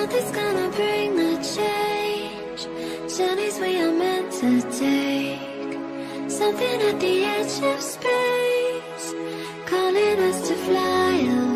Nothing's gonna bring the change. Journeys we are meant to take. Something at the edge of space, calling us to fly away.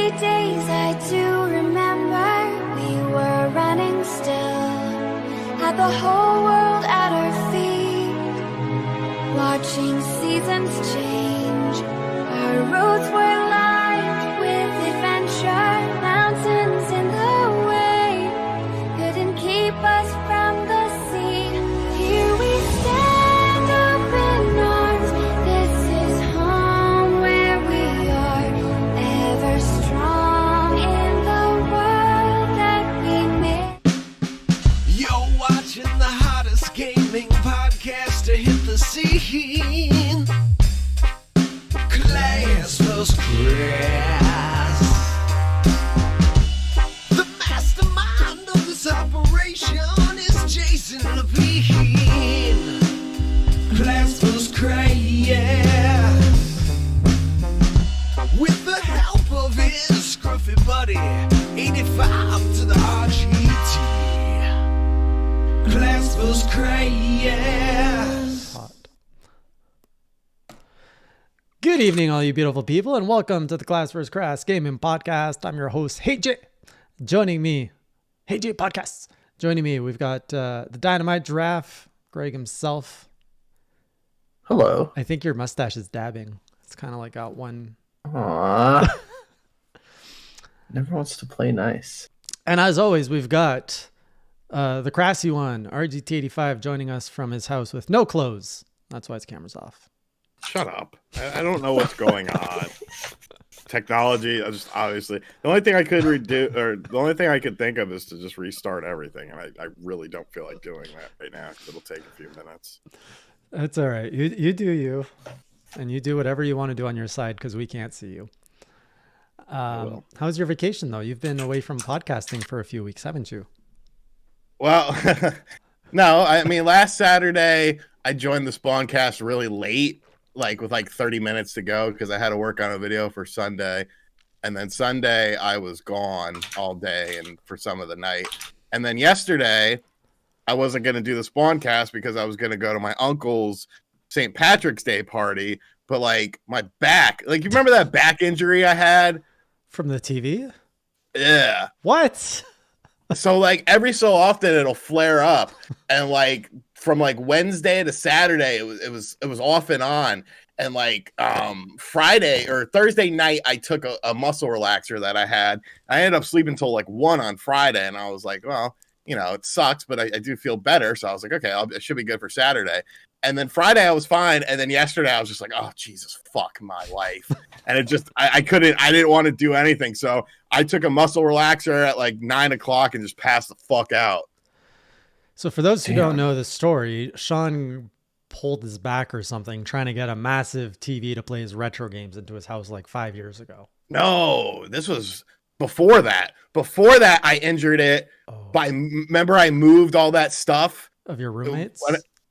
Many days I do remember we were running still, had the whole world at our feet, watching seasons change. Our roads were lined with adventure, mountains in the way couldn't keep us from the sea. Here we stand, open arms. This is home where we are, ever strong in the world that we made. You're watching the hottest gaming podcast to hit the scene. Class vs. Crass. The mastermind of this operation is Jason Levine. Class vs. Crass. With the help of his scruffy buddy, 85 to the RGT. Class vs. Crass. Hot. Good evening, all you beautiful people, and welcome to the Class vs. Crass Gaming Podcast. I'm your host, Hey J. Joining me, Hey J Podcasts. Joining me, we've got the Dynamite, Giraffe, Greg himself. Hello. I think your mustache is dabbing. It's kind of like got one. Aww. Never wants to play nice. And as always, we've got the Crassy one, RGT85, joining us from his house with no clothes. That's why his camera's off. Shut up. I don't know what's going on. Technology, I just obviously the only thing I could redo, or the only thing I could think of is to just restart everything, and I really don't feel like doing that right now because it'll take a few minutes. That's all right. You do you, and you do whatever you want to do on your side because we can't see you. How's your vacation though? You've been away from podcasting for a few weeks, haven't you? Well, no, I mean last Saturday I joined the Spawncast really late, like with like 30 minutes to go because I had to work on a video for Sunday, and then Sunday I was gone all day and for some of the night, and then yesterday I wasn't going to do the Spawncast because I was going to go to my uncle's St. Patrick's Day party, but like my back, like you remember that back injury I had From the TV? Yeah. What? So like every so often it'll flare up, and like from like Wednesday to Saturday it was off and on, and like Friday or Thursday night I took a muscle relaxer that I had. I ended up sleeping till like 1 on Friday, and I was like, well, you know, it sucks, but I do feel better. So I was like, okay, it should be good for Saturday. And then Friday I was fine, and then yesterday I was just like, oh Jesus, fuck my life. And it just I didn't want to do anything, so I took a muscle relaxer at like 9 o'clock and just passed the fuck out. So for those who don't know the story, Sean pulled his back or something trying to get a massive TV to play his retro games into his house like 5 years ago. No, this was before that. Before that, I injured it remember I moved all that stuff of your roommates.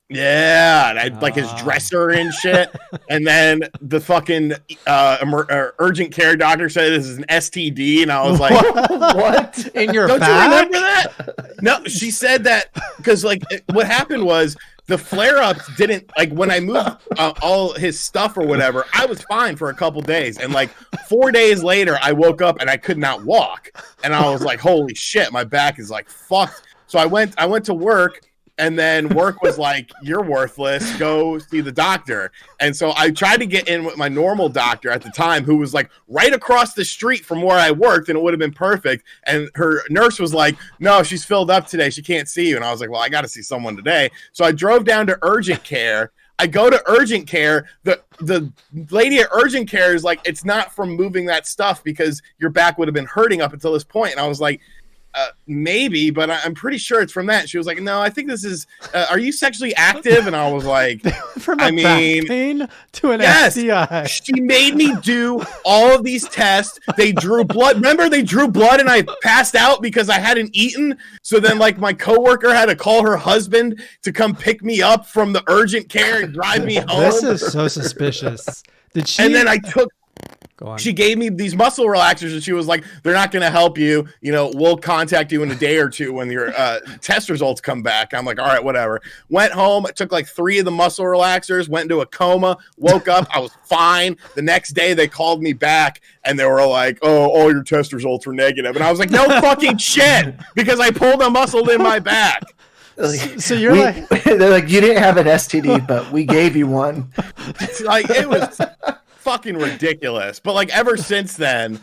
Yeah, and I like his dresser and shit. And then the fucking urgent care doctor said this is an STD, and I was like, "What in your Don't back?" you remember that? No, she said that because like what happened was the flare-ups didn't like when I moved all his stuff or whatever. I was fine for a couple days, and like 4 days later, I woke up and I could not walk, and I was like, "Holy shit, my back is like fucked." So I went to work. And then work was like, you're worthless, go see the doctor. And so I tried to get in with my normal doctor at the time, who was like right across the street from where I worked, and it would have been perfect. And her nurse was like, no, she's filled up today, she can't see you. And I was like, well, I got to see someone today. So I drove down to urgent care. I go to urgent care. The lady at urgent care is like, it's not from moving that stuff because your back would have been hurting up until this point. And I was like, maybe, but I'm pretty sure it's from that. She was like, no, I think this is, are you sexually active? And I was like, from a back pain to an STI. She made me do all of these tests. They drew blood. Remember, they drew blood and I passed out because I hadn't eaten. So then like my coworker had to call her husband to come pick me up from the urgent care and drive me home. This is so suspicious. Did she? And then I took Go on. She gave me these muscle relaxers, and she was like, "They're not going to help you. You know, we'll contact you in a day or two when your test results come back." I'm like, "All right, whatever." Went home, took like 3 of the muscle relaxers, went into a coma, woke up, I was fine. The next day, they called me back, and they were like, "Oh, all your test results were negative." And I was like, "No fucking shit," because I pulled a muscle in my back. So you're like, they're like, "You didn't have an STD, but we gave you one." It's like, it was fucking ridiculous. But like ever since then,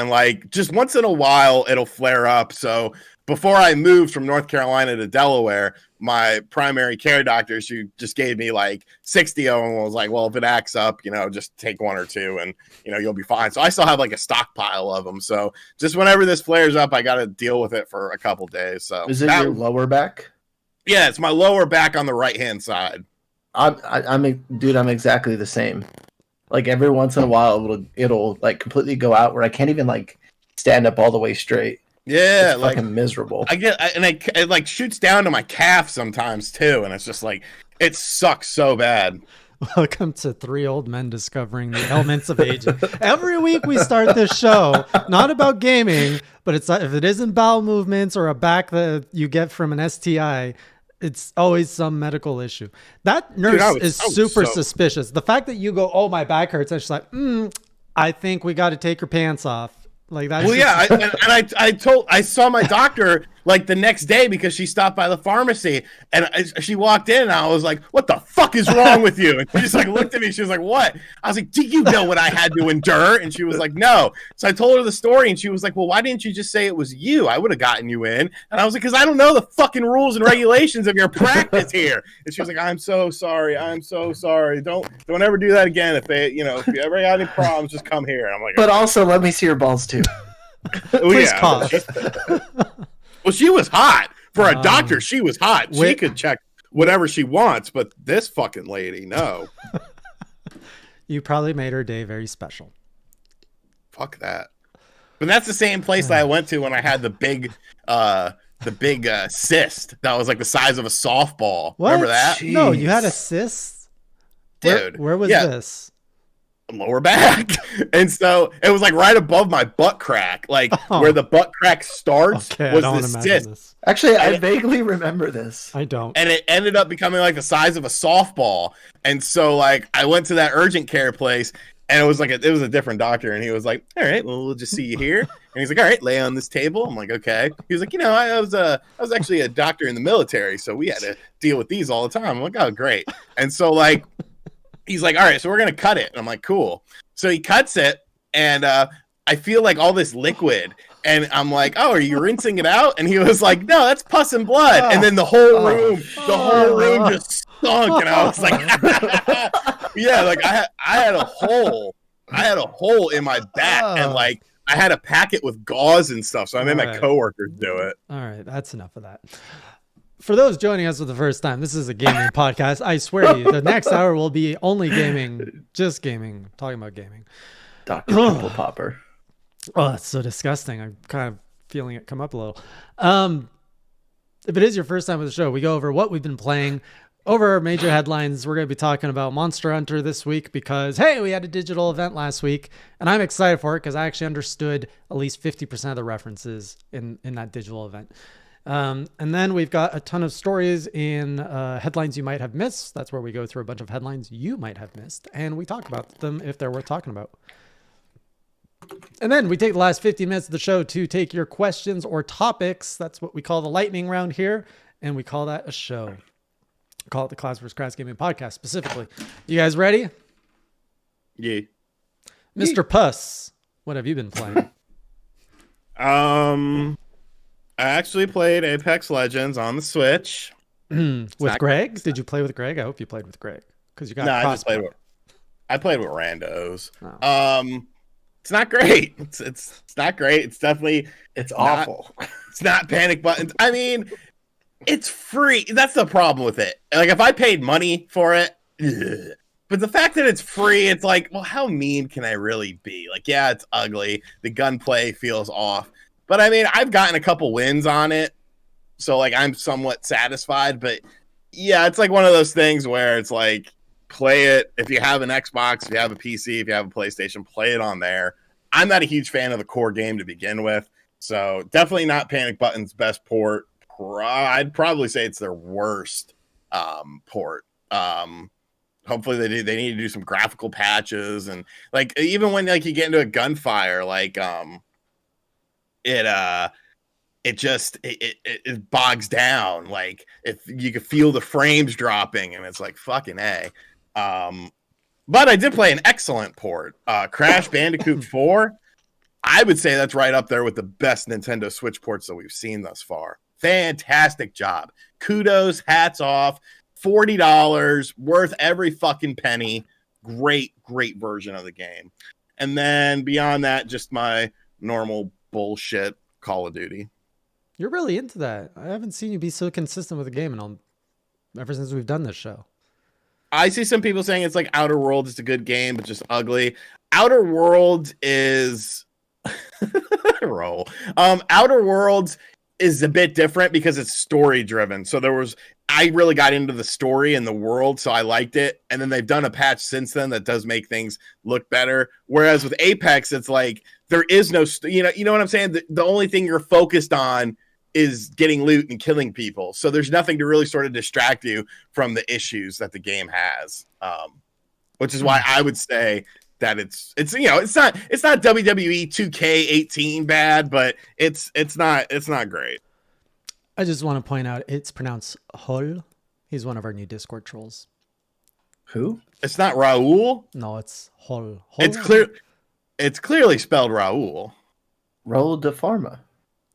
like just once in a while it'll flare up. So before I moved from North Carolina to Delaware, my primary care doctor, she just gave me like 60 of them and was like, "Well, if it acts up, you know, just take 1 or 2 and, you know, you'll be fine." So I still have like a stockpile of them. So just whenever this flares up, I got to deal with it for a couple days. So Is it your lower back? Yeah, it's my lower back on the right-hand side. I'm exactly the same. Like every once in a while, it'll like completely go out where I can't even like stand up all the way straight. Yeah, it's like fucking miserable. It like shoots down to my calf sometimes too, and it's just like it sucks so bad. welcome to 3 old men discovering the elements of aging. Every week we start this show, not about gaming, but it's if it isn't bowel movements or a back that you get from an STI, it's always some medical issue. That nurse is super suspicious. The fact that you go, "Oh, my back hurts," and she's like, "I think we got to take your pants off." Like that. Well, yeah, I saw my doctor like the next day because she stopped by the pharmacy and she walked in and I was like, "What the fuck is wrong with you?" And she just like looked at me. She was like, "What?" I was like, "Do you know what I had to endure?" And she was like, "No." So I told her the story and she was like, "Well, why didn't you just say it was you? I would have gotten you in." And I was like, "Because I don't know the fucking rules and regulations of your practice here." And she was like, "I'm so sorry. I'm so sorry. Don't ever do that again. If you ever got any problems, just come here." And I'm like, "But also let me see your balls too." Please pause. Well, she was hot. For a doctor, she was hot. She could check whatever she wants, but this fucking lady, no. You probably made her day very special. Fuck that. But that's the same place that I went to when I had the big cyst that was like the size of a softball. What? Remember that? Jeez. No, you had a cyst? Dude. Where was this? Lower back. And so it was like right above my butt crack, like where the butt crack starts was the cyst. This. Actually, I vaguely remember this. I don't. And it ended up becoming like the size of a softball. And so like I went to that urgent care place and it was a different doctor and he was like, "All right, well, we'll just see you here." And he's like, "All right, lay on this table." I'm like, "Okay." He was like, "You know, I was actually a doctor in the military, so we had to deal with these all the time." I'm like, "Oh, great." And so like he's like, "All right, so we're going to cut it." And I'm like, "Cool." So he cuts it, and I feel like all this liquid. And I'm like, "Oh, are you rinsing it out?" And he was like, "No, that's pus and blood." And then the whole room just stunk. And I was like, yeah, like I had a hole in my back. And like, I had to pack it with gauze and stuff. So I made my coworkers do it. All right, that's enough of that. For those joining us for the first time, this is a gaming podcast. I swear to you, the next hour will be only gaming, just gaming, talking about gaming. Dr. Pimple Popper. Oh, that's so disgusting. I'm kind of feeling it come up a little. If it is your first time with the show, we go over what we've been playing. Over our major headlines, we're going to be talking about Monster Hunter this week because, hey, we had a digital event last week, and I'm excited for it because I actually understood at least 50% of the references in that digital event. And then we've got a ton of stories in headlines you might have missed. That's where we go through a bunch of headlines you might have missed, and we talk about them if they're worth talking about. And then we take the last 15 minutes of the show to take your questions or topics. That's what we call the lightning round here, and we call that a show. We call it the Crass vs. Crass Gaming Podcast specifically. You guys ready? Yeah. Mr. Puss, what have you been playing? I actually played Apex Legends on the Switch. With Greg? Did you play with Greg? I hope you played with Greg because you got. No, I played with randos. Oh. It's not great. It's not great. It's definitely awful. It's not panic buttons. I mean, it's free. That's the problem with it. Like if I paid money for it, but the fact that it's free, it's like, well, how mean can I really be? Like, yeah, it's ugly. The gunplay feels off. But I mean, I've gotten a couple wins on it, so like I'm somewhat satisfied. But yeah, it's like one of those things where it's like play it. If you have an Xbox, if you have a PC, if you have a PlayStation, play it on there. I'm not a huge fan of the core game to begin with, so definitely not Panic Button's best port. I'd probably say it's their worst port. Hopefully they need to do some graphical patches, and like even when like you get into a gunfire, like it bogs down. Like if you could feel the frames dropping, and it's like fucking A. But I did play an excellent port, Crash Bandicoot 4. I would say that's right up there with the best Nintendo Switch ports that we've seen thus far. Fantastic job. Kudos, hats off. $40, worth every fucking penny. Great version of the game. And then beyond that, just my normal bullshit Call of Duty. You're really into that. I haven't seen you be so consistent with the game ever since we've done this show. I see some people saying it's like Outer Worlds is a good game, but just ugly. Outer Worlds is Outer Worlds is a bit different because it's story driven. So I really got into the story and the world, so I liked it. And then they've done a patch since then that does make things look better. Whereas with Apex, it's like there is no, you know what I'm saying? The only thing you're focused on is getting loot and killing people. So there's nothing to really sort of distract you from the issues that the game has. Which is why I would say that it's not WWE 2K18 bad, but it's not great. I just want to point out it's pronounced Hol. He's one of our new Discord trolls. Who? It's not Raul. No, it's Hol. It's clearly spelled Raul. Raul de Pharma.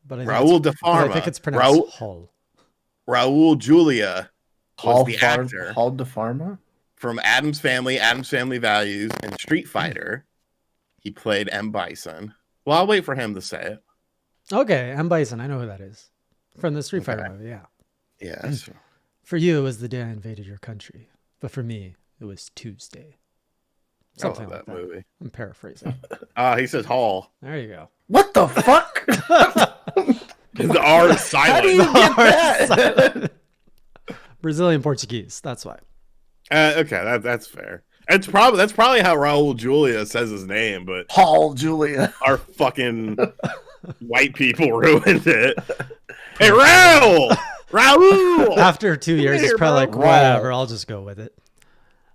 But Raul de Pharma. I think it's pronounced Hol. Raul Julia was the actor. Hall de Pharma? From Addams Family Values, and Street Fighter. He played M. Bison. Well, I'll wait for him to say it. Okay, M. Bison. I know who that is. From the Street Fighter movie, yeah. Yes. For you, it was the day I invaded your country. But for me, it was Tuesday. Something like that. Movie. I'm paraphrasing. He says Hall. There you go. What the fuck? The R is silent. How do you get that? Brazilian Portuguese. That's why. Okay, that's fair. That's probably how Raul Julia says his name, but Paul Julia. Our fucking white people ruined it. Hey, Raul! After 2 years, it's probably like, whatever, I'll just go with it.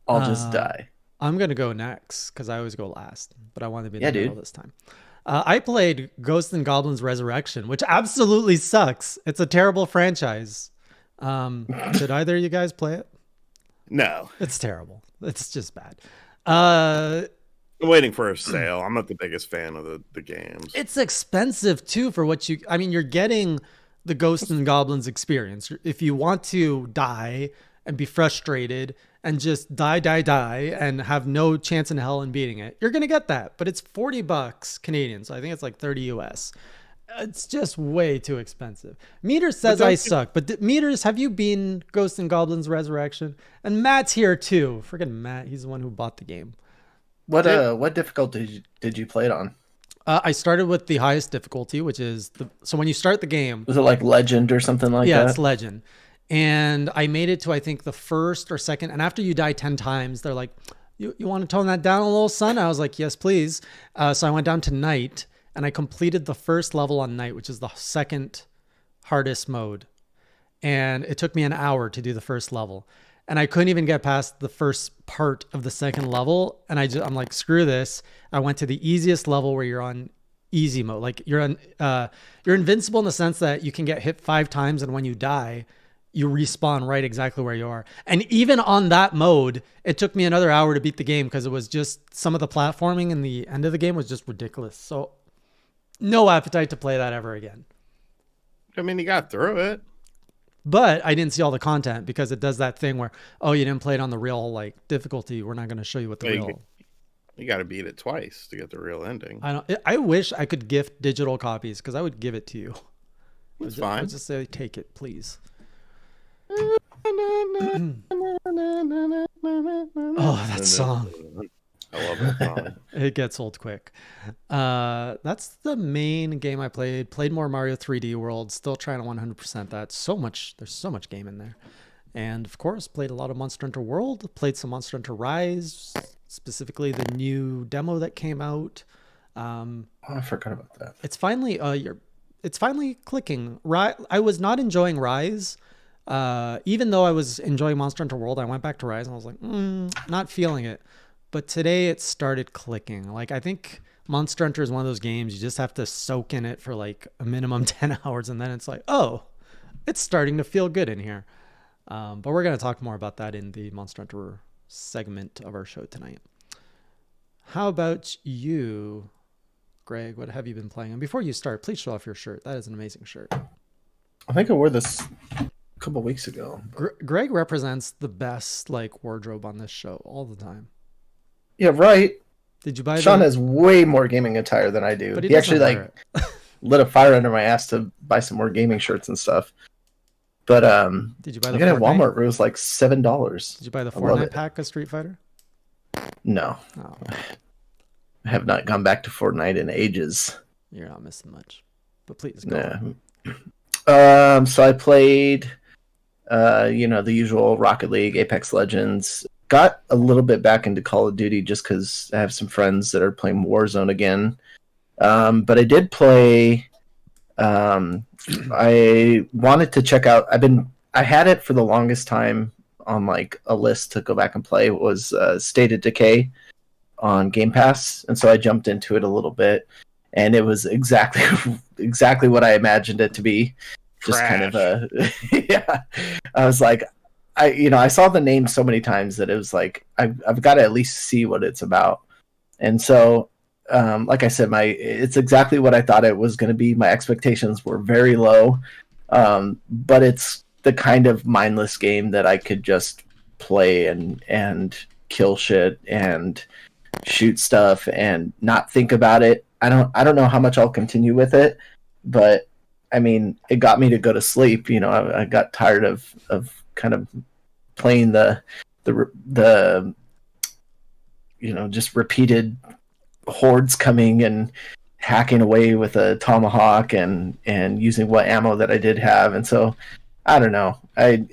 I'll just die. I'm going to go next because I always go last, but I want to be in the middle this time. I played Ghosts and Goblins Resurrection, which absolutely sucks. It's a terrible franchise. Did either of you guys play it? No. It's terrible. It's just bad. I'm waiting for a sale. I'm not the biggest fan of the games. It's expensive too for what you're getting the Ghosts and Goblins experience. If you want to die and be frustrated and just die and have no chance in hell in beating it, you're going to get that. But it's $40 Canadian. So I think it's like 30 US. It's just way too expensive. Meters says I suck, but Meters, have you been Ghosts and Goblins Resurrection? And Matt's here too. Forget Matt. He's the one who bought the game. What difficulty did you play it on? I started with the highest difficulty, which is so when you start the game. Was it like Legend or something like that? Yeah, it's Legend. And I made it to, I think, the first or second. And after you die 10 times, they're like, you want to tone that down a little, son? I was like, yes, please. So I went down to Night. And I completed the first level on Night, which is the second hardest mode. And it took me an hour to do the first level. And I couldn't even get past the first part of the second level. And I'm like, screw this. I went to the easiest level where you're on easy mode. Like you're invincible in the sense that you can get hit 5 times. And when you die, you respawn right exactly where you are. And even on that mode, it took me another hour to beat the game because it was just some of the platforming in the end of the game was just ridiculous. So no appetite to play that ever again. I mean, you got through it. But I didn't see all the content because it does that thing where, oh, you didn't play it on the real difficulty. We're not going to show you what the real. You got to beat it twice to get the real ending. I wish I could gift digital copies because I would give it to you. It's fine. I'd just say, take it, please. Oh, that song. I love that song. It gets old quick. That's the main game I played. Played more Mario 3D World. Still trying to 100% that. There's so much game in there. And of course, played a lot of Monster Hunter World, played some Monster Hunter Rise, specifically the new demo that came out. I forgot about that. It's finally clicking. I was not enjoying Rise. Even though I was enjoying Monster Hunter World, I went back to Rise and I was like, not feeling it. But today it started clicking. Like, I think Monster Hunter is one of those games you just have to soak in it for like a minimum 10 hours, and then it's like, oh, it's starting to feel good in here. But we're going to talk more about that in the Monster Hunter segment of our show tonight. How about you, Greg? What have you been playing? And before you start, please show off your shirt. That is an amazing shirt. I think I wore this a couple weeks ago. Greg represents the best like wardrobe on this show all the time. Yeah, right. Did you buy Sean has way more gaming attire than I do. But he actually like lit a fire under my ass to buy some more gaming shirts and stuff. But did you buy I got it at Walmart where it was like $7. Did you buy the Fortnite pack of Street Fighter? No. Oh. I have not gone back to Fortnite in ages. You're not missing much. But please go. Yeah. So I played the usual Rocket League, Apex Legends. Got a little bit back into Call of Duty just because I have some friends that are playing Warzone again. But I did play. I wanted to check out. I had it for the longest time on like a list to go back and play. It was State of Decay on Game Pass, and so I jumped into it a little bit, and it was exactly what I imagined it to be. Just kind of yeah. I was like, I saw the name so many times that it was like I've got to at least see what it's about, and so. Like I said, it's exactly what I thought it was going to be. My expectations were very low, but it's the kind of mindless game that I could just play and kill shit and shoot stuff and not think about it. I don't know how much I'll continue with it, but I mean, it got me to go to sleep. I got tired of kind of playing the just repeated hordes coming and hacking away with a tomahawk and using what ammo that I did have. And so I don't know. I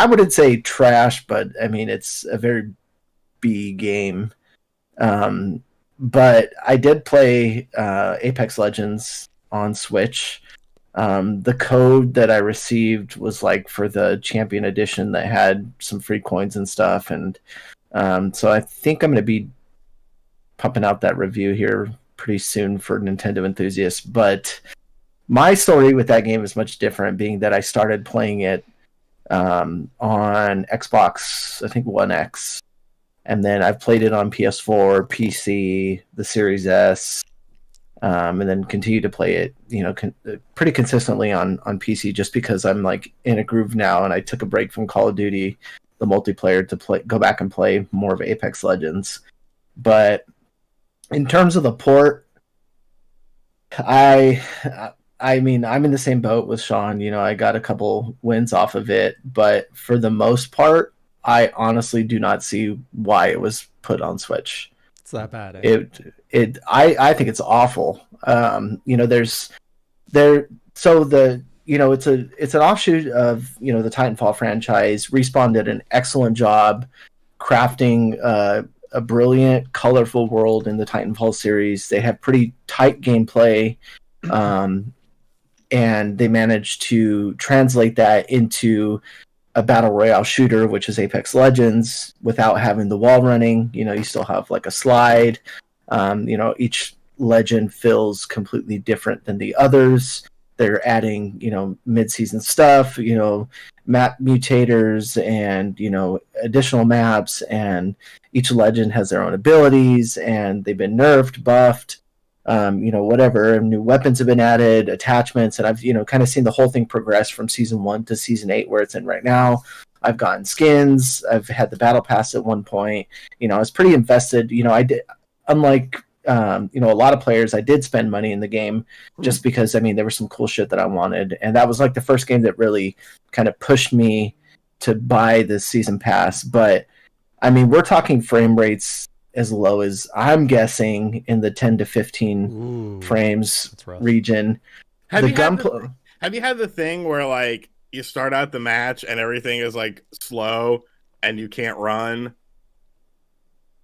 wouldn't say trash, but I mean it's a very B game. But I did play Apex Legends on Switch. The code that I received was like for the Champion Edition that had some free coins and stuff, and so I think I'm going to be pumping out that review here pretty soon for Nintendo enthusiasts. But my story with that game is much different, being that I started playing it on Xbox, I think One X, and then I've played it on PS4, PC, the Series S, and then continue to play it, pretty consistently on PC, just because I'm like in a groove now, and I took a break from Call of Duty, the multiplayer, to go back and play more of Apex Legends. But in terms of the port, I mean, I'm in the same boat with Sean. I got a couple wins off of it, but for the most part, I honestly do not see why it was put on Switch. It's that bad. Eh? I think it's awful. It's an offshoot of the Titanfall franchise. Respawn did an excellent job crafting a brilliant, colorful world in the Titanfall series. They have pretty tight gameplay, and they managed to translate that into a battle royale shooter, which is Apex Legends, without having the wall running. You still have like a slide. Each legend feels completely different than the others. They're adding, mid-season stuff, map mutators and, additional maps, and each legend has their own abilities, and they've been nerfed, buffed, whatever. New weapons have been added, attachments, and I've, kind of seen the whole thing progress from season 1 to season 8, where it's in right now. I've gotten skins. I've had the battle pass at one point. I was pretty invested. I did, unlike a lot of players, I did spend money in the game just because, there was some cool shit that I wanted. And that was like the first game that really kind of pushed me to buy this season pass. But we're talking frame rates as low as, I'm guessing, in the 10 to 15 frames region. Have you had the thing where like you start out the match and everything is like slow and you can't run.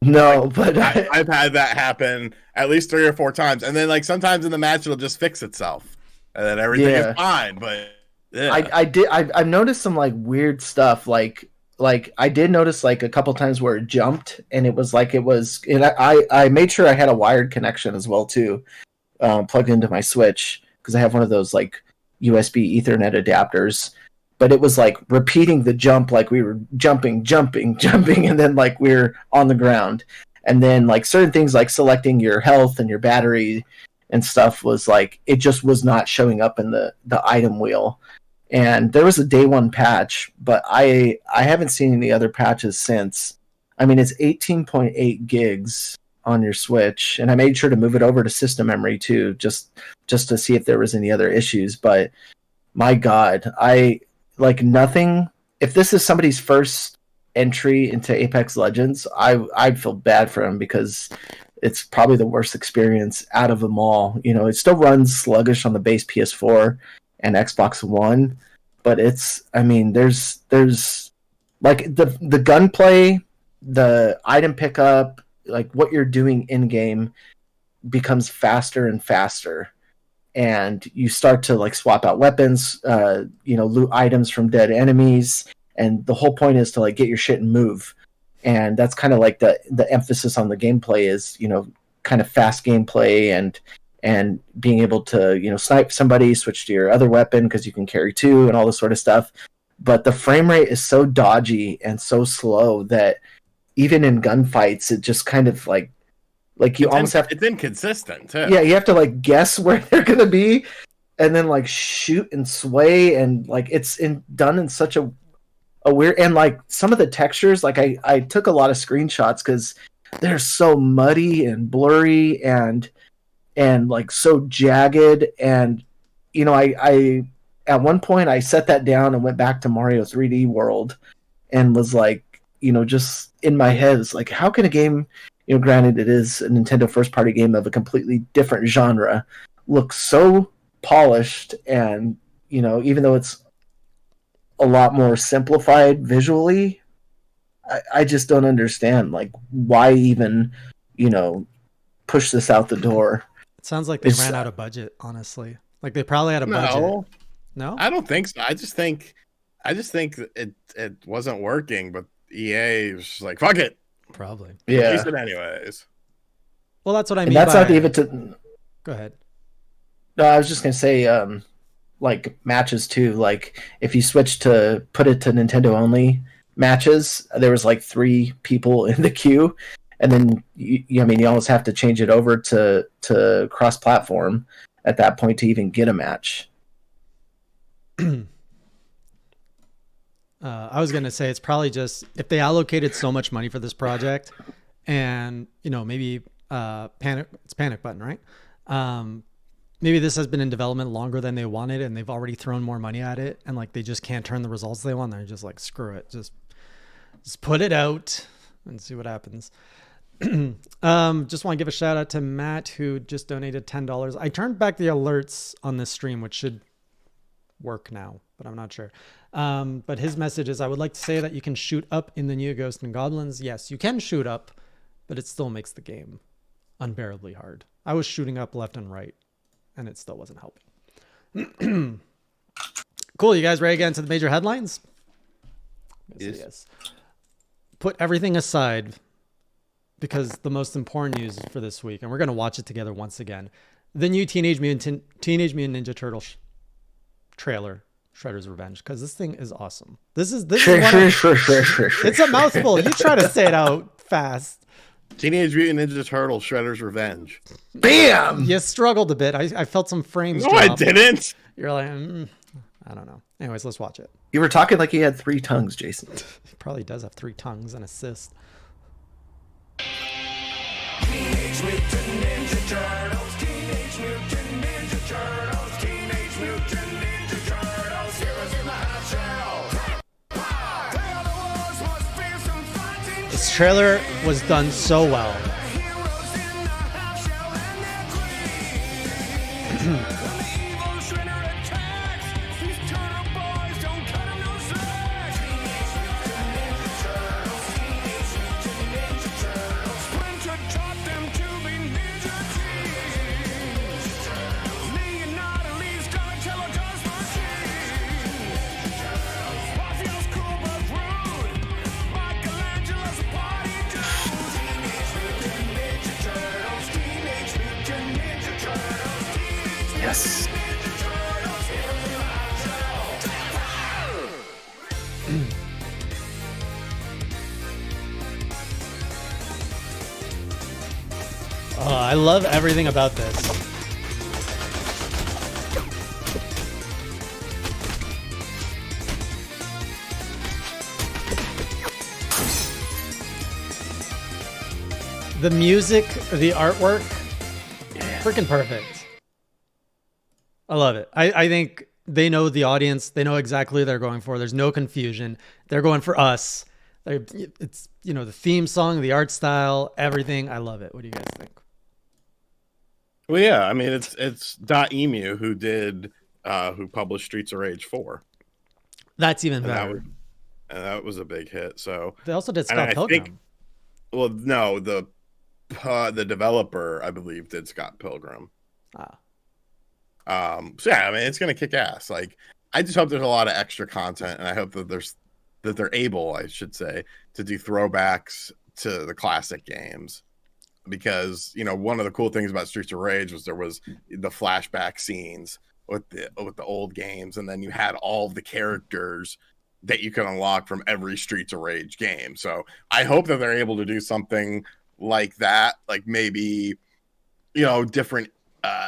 No, but I've had that happen at least 3 or 4 times, and then like sometimes in the match it'll just fix itself, and then everything is fine. But yeah. I've noticed some like weird stuff. Like I did notice like a couple times where it jumped, and it was. And I made sure I had a wired connection as well too, plugged into my Switch because I have one of those like USB Ethernet adapters. But it was like repeating the jump, like we were jumping, and then like we're on the ground. And then like certain things like selecting your health and your battery and stuff was like, it just was not showing up in the item wheel. And there was a day 1 patch, but I haven't seen any other patches since. I mean, it's 18.8 gigs on your Switch, and I made sure to move it over to system memory too, just to see if there was any other issues. But my God, like nothing. If this is somebody's first entry into Apex Legends, I'd feel bad for him because it's probably the worst experience out of them all. You know, it still runs sluggish on the base PS4 and Xbox One, but there's like the gunplay, the item pickup, like what you're doing in game becomes faster and faster. And you start to like swap out weapons, loot items from dead enemies, and the whole point is to like get your shit and move. And that's kind of like the emphasis on the gameplay is, you know, kind of fast gameplay and being able to, you know, snipe somebody, switch to your other weapon because you can carry 2 and all this sort of stuff. But the frame rate is so dodgy and so slow that even in gunfights, it just kind of like you almost have to, it's inconsistent too. Yeah, you have to like guess where they're gonna be, and then like shoot and sway, and like it's done in such a weird, and like some of the textures, like I took a lot of screenshots because they're so muddy and blurry and like so jagged, and you know I at one point I set that down and went back to Mario 3D World and was like, you know, just in my head, it's like, how can a game, you know, granted it is a Nintendo first-party game of a completely different genre, look so polished, and, you know, even though it's a lot more simplified visually, I just don't understand, like, why even, you know, push this out the door. It sounds like they ran out of budget, honestly. Like, they probably had a budget. No? I don't think so. I just think it wasn't working, but EA was just like, fuck it. Probably. Yeah. Release it anyways. Well, that's what I mean. And that's not even to. Go ahead. No, I was just gonna say, like matches too. Like if you switch to put it to Nintendo only matches, there was like 3 people in the queue, and then you almost have to change it over to cross-platform at that point to even get a match. I was going to say it's probably just if they allocated so much money for this project and, you know, maybe panic button, right? Maybe this has been in development longer than they wanted and they've already thrown more money at it and like they just can't turn the results they want. They're just like, screw it. Just put it out and see what happens. Just want to give a shout out to Matt who just donated $10. I turned back the alerts on this stream, which should work now, but I'm not sure. But his message is, I would like to say that you can shoot up in the new Ghosts and Goblins. Yes, you can shoot up, but it still makes the game unbearably hard. I was shooting up left and right, and it still wasn't helping. Cool, you guys ready to get into the major headlines? Yes. Put everything aside, because the most important news for this week, and we're going to watch it together once again, the new Teenage Mutant Ninja Turtles trailer, Shredder's Revenge, because this thing is awesome. This is it's a mouthful. You try to say it out fast. Teenage Mutant Ninja Turtles Shredder's Revenge. Bam! You struggled a bit. I felt some frames No, drop. I didn't. You're like, I don't know. Anyways, let's watch it. You were talking like he had 3 tongues, Jason. He probably does have 3 tongues and a cyst. Teenage Mutant Ninja Turtles, Teenage Mutant Ninja Turtles, Teenage Mutant Ninja Turtles, heroes in the hot shell. They are the world's most fearsome fighting This trailer was done so well. heroes in the hot shell and their queen. When the evil Shredder attacks, these turtle boys don't Yes. Oh, I love everything about this. The music, the artwork, freaking perfect. I love it. I think they know the audience. They know exactly what they're going for. There's no confusion. They're going for us. It's, you know, the theme song, the art style, everything. I love it. What do you guys think? Well, yeah, I mean, it's Emu who published Streets of Rage 4. That's even better. And that was a big hit. So They also did Scott Pilgrim. Well, no, the developer, I believe, did Scott Pilgrim. So yeah, I mean, it's gonna kick ass. Like, I just hope there's a lot of extra content, and I hope that they're able, I should say, to do throwbacks to the classic games. Because, you know, one of the cool things about Streets of Rage was there was the flashback scenes with the old games, and then you had all the characters that you can unlock from every Streets of Rage game. So I hope that they're able to do something like that, like maybe, you know, different,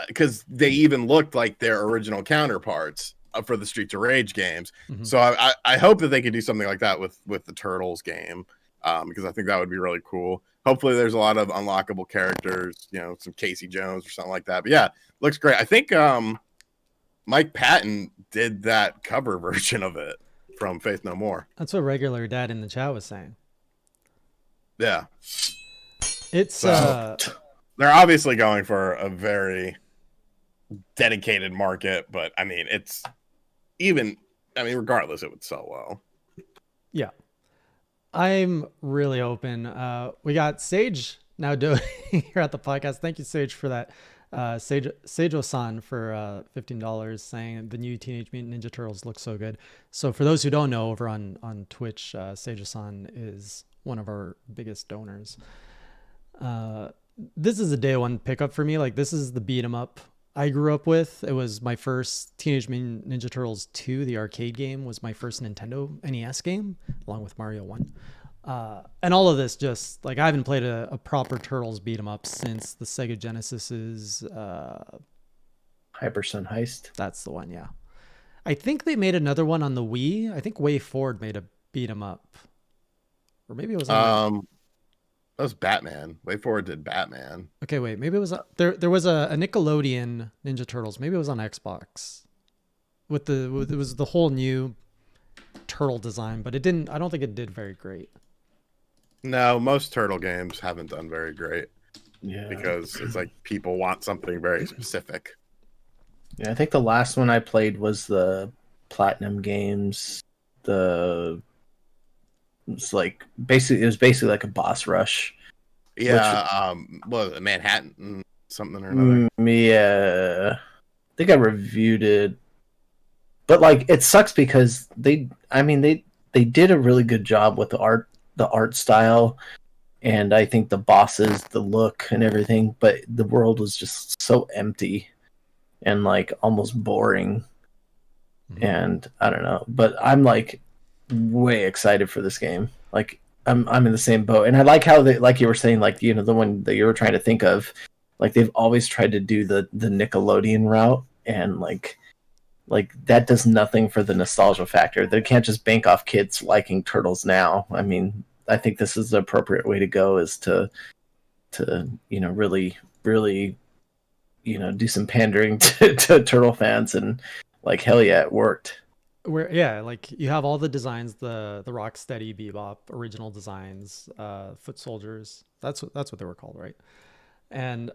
because they even looked like their original counterparts for the Streets of Rage games. Mm-hmm. So I hope that they could do something like that with the Turtles game, because I think that would be really cool. Hopefully there's a lot of unlockable characters, you know, some Casey Jones or something like that. But yeah, looks great. I think Mike Patton did that cover version of it from Faith No More. That's what regular dad in the chat was saying. Yeah. It's they're obviously going for a very dedicated market, but I mean, regardless, it would sell well. Yeah. I'm really open. We got Sage now doing here at the podcast. Thank you, Sage, for that. Sage-o-san for $15 saying the new Teenage Mutant Ninja Turtles look so good. So for those who don't know, over on Twitch, Sage-o-san is one of our biggest donors. This is a day one pickup for me. Like, this is the beat 'em up I grew up with. It was my first Teenage Mutant Ninja Turtles 2, the arcade game, was my first Nintendo NES game, along with Mario 1. And all of this, just like, I haven't played a proper Turtles beat 'em up since the Sega Genesis's Hyper Sun Heist. That's the one, yeah. I think they made another one on the Wii. I think Way Forward made a beat 'em up, or maybe it was that was Batman. Way Forward did Batman. Okay, wait. Maybe it was there was a Nickelodeon Ninja Turtles. Maybe it was on Xbox. It was the whole new turtle design, but it didn't. I don't think it did very great. No, most turtle games haven't done very great. Yeah, because it's like people want something very specific. Yeah, I think the last one I played was the Platinum Games. It was basically like a boss rush. Yeah, what was it, Manhattan something or another? Yeah, I think I reviewed it, but like, it sucks because they did a really good job with the art style, and I think the bosses, the look and everything, but the world was just so empty and like almost boring. Mm-hmm. And I don't know, but I'm like way excited for this game. Like, I'm in the same boat, and I like how they, like you were saying, like, you know, the one that you were trying to think of, like, they've always tried to do the Nickelodeon route, and like that does nothing for the nostalgia factor. They can't just bank off kids liking Turtles now. I mean, I think this is the appropriate way to go, is to you know, really you know, do some pandering to Turtle fans, and like, hell yeah, it worked. Like, you have all the designs, the Rocksteady Bebop original designs, Foot Soldiers. That's what they were called, right? And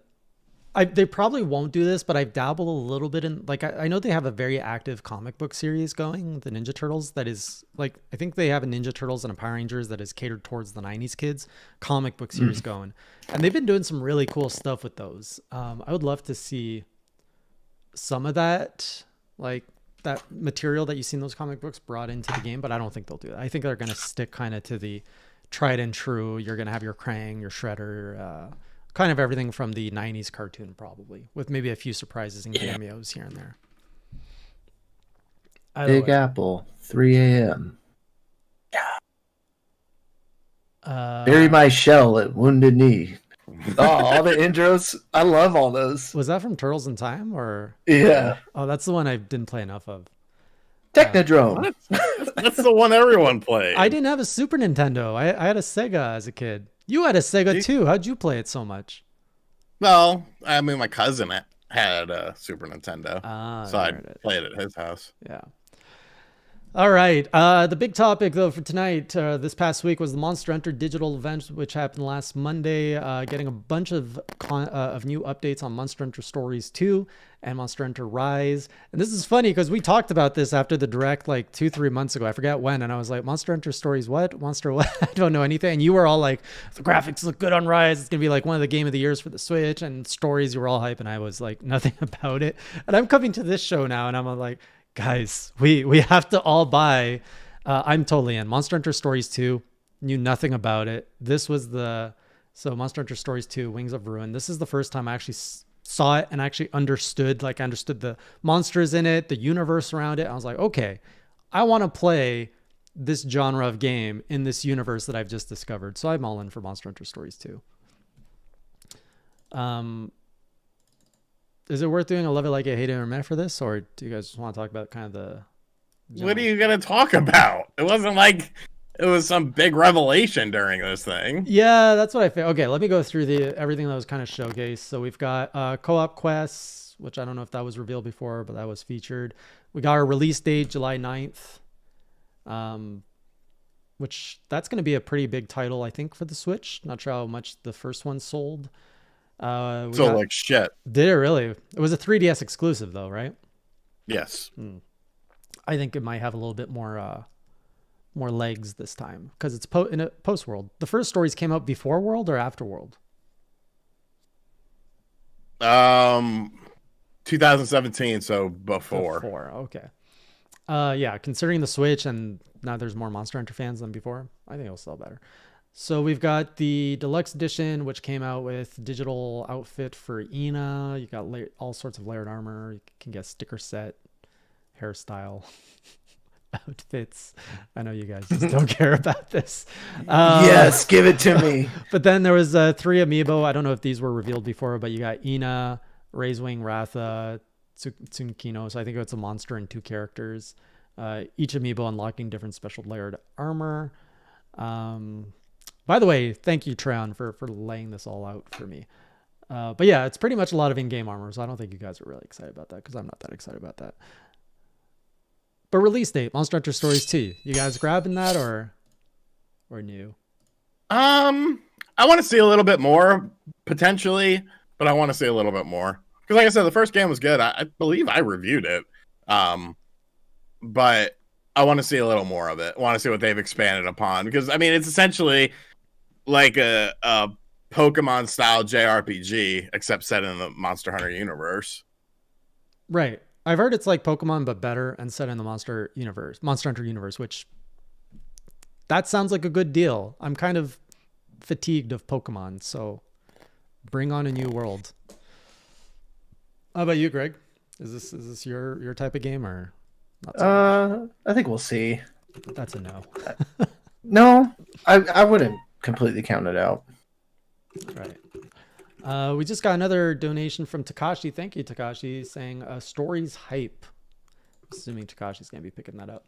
they probably won't do this, but I've dabbled a little bit in, like, I know they have a very active comic book series going, the Ninja Turtles, that is, like, I think they have a Ninja Turtles and a Power Rangers that is catered towards the 90s kids comic book series going. And they've been doing some really cool stuff with those. I would love to see some of that, like, that material that you see in those comic books brought into the game, but I don't think they'll do that. I think they're going to stick kind of to the tried and true. You're going to have your Krang, your Shredder, kind of everything from the 90s cartoon, probably, with maybe a few surprises and cameos here and there. Either Big way. Apple, 3 a.m. Uh, Bury my shell at Wounded Knee. Oh, all the intros. I love all those. was that from Turtles in Time or? Yeah. Oh, that's the one I didn't play enough of. Technodrome. That's the one everyone played. I didn't have a Super Nintendo. I had a Sega as a kid. You had a Sega too. How'd you play it so much? Well, I mean, my cousin had a Super Nintendo, so I there it is. played at his house. Yeah. All right. The big topic, though, for tonight, this past week, was the Monster Hunter digital event, which happened last Monday, getting a bunch of new updates on Monster Hunter Stories 2 and Monster Hunter Rise. And this is funny because we talked about this after the Direct like 2-3 months ago. I forget when. And I was like, Monster Hunter Stories what? Monster what? I don't know anything. And you were all like, the graphics look good on Rise. It's going to be like one of the game of the years for the Switch. And Stories, you were all hype. And I was like, nothing about it. And I'm coming to this show now and I'm like, guys, we have to all buy. I'm totally in. Monster Hunter Stories 2, knew nothing about it. This was so Monster Hunter Stories 2, Wings of Ruin. This is the first time I actually saw it and actually understood. Like, I understood the monsters in it, the universe around it. I was like, okay, I want to play this genre of game in this universe that I've just discovered. So I'm all in for Monster Hunter Stories 2. Is it worth doing a love it, like it, hate it, or meh for this? Or do you guys just want to talk about kind of the... What are you going to talk about? It wasn't like it was some big revelation during this thing. Yeah, that's what I feel. Okay, let me go through everything that was kind of showcased. So we've got co-op quests, which I don't know if that was revealed before, but that was featured. We got our release date, July 9th, which that's going to be a pretty big title, I think, for the Switch. Not sure how much the first one sold. Like shit. Did it really? It was a 3DS exclusive, though, right? Yes. I think it might have a little bit more legs this time because it's in a post World. The first stories came out before World or after World? 2017, so before. Before, okay. Yeah, considering the Switch and now there's more Monster Hunter fans than before, I think it'll sell better. So we've got the deluxe edition, which came out with digital outfit for Ina. You got all sorts of layered armor. You can get sticker set, hairstyle, outfits. I know you guys just don't care about this. Yes, give it to me. But then there was 3 amiibo. I don't know if these were revealed before, but you got Ina, Raisewing, Ratha, Tsukino. So I think it's a monster and 2 characters. Each amiibo unlocking different special layered armor. By the way, thank you, Treon, for laying this all out for me. But yeah, it's pretty much a lot of in-game armor, so I don't think you guys are really excited about that because I'm not that excited about that. But release date, Monster Hunter Stories 2. You guys grabbing that or new? I want to see a little bit more, potentially, but I want to see a little bit more. Because like I said, the first game was good. I believe I reviewed it. But I want to see a little more of it. I want to see what they've expanded upon. Because, I mean, it's essentially like a Pokemon-style JRPG, except set in the Monster Hunter universe. Right. I've heard it's like Pokemon, but better and set in the Monster Hunter universe, which that sounds like a good deal. I'm kind of fatigued of Pokemon, so bring on a new world. How about you, Greg? Is this your type of game or not so much? I think we'll see. That's a no. No, I wouldn't completely count it out. Right. We just got another donation from Takashi. Thank you, Takashi, saying stories hype. Assuming Takashi's gonna be picking that up.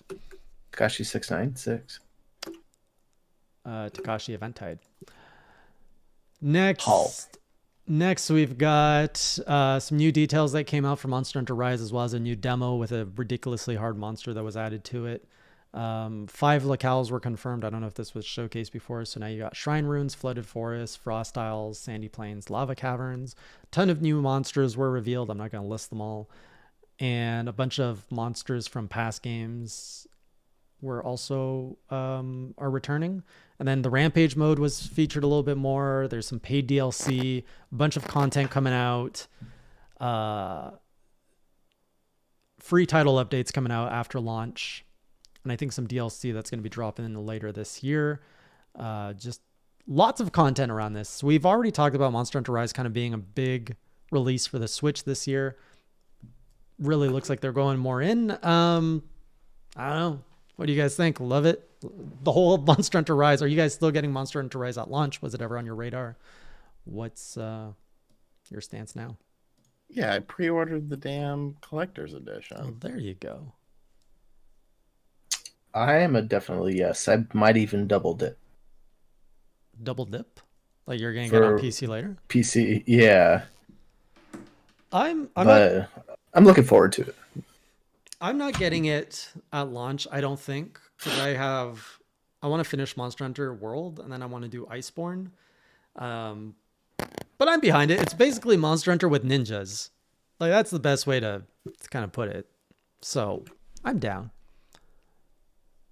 Takashi 696. Takashi Eventide. Next. Hall. Next, we've got some new details that came out for Monster Hunter Rise, as well as a new demo with a ridiculously hard monster that was added to it. 5 locales were confirmed. I don't know if this was showcased before. So now you got Shrine Runes, Flooded Forests, Frost Isles, Sandy Plains, Lava Caverns. A ton of new monsters were revealed. I'm not going to list them all. And a bunch of monsters from past games were also are returning. And then the Rampage mode was featured a little bit more. There's some paid DLC, a bunch of content coming out. Free title updates coming out after launch. And I think some DLC that's going to be dropping in later this year. Just lots of content around this. We've already talked about Monster Hunter Rise kind of being a big release for the Switch this year. Really looks like they're going more in. I don't know. What do you guys think? Love it? The whole Monster Hunter Rise. Are you guys still getting Monster Hunter Rise at launch? Was it ever on your radar? What's your stance now? Yeah, I pre-ordered the damn collector's edition. Oh, there you go. I am a definitely yes. I might even double dip. Double dip? Like you're going to get on PC later? PC, yeah. I'm looking forward to it. I'm not getting it at launch, I don't think, because I want to finish Monster Hunter World and then I want to do Iceborne. But I'm behind it. It's basically Monster Hunter with ninjas. Like that's the best way to kind of put it. So I'm down.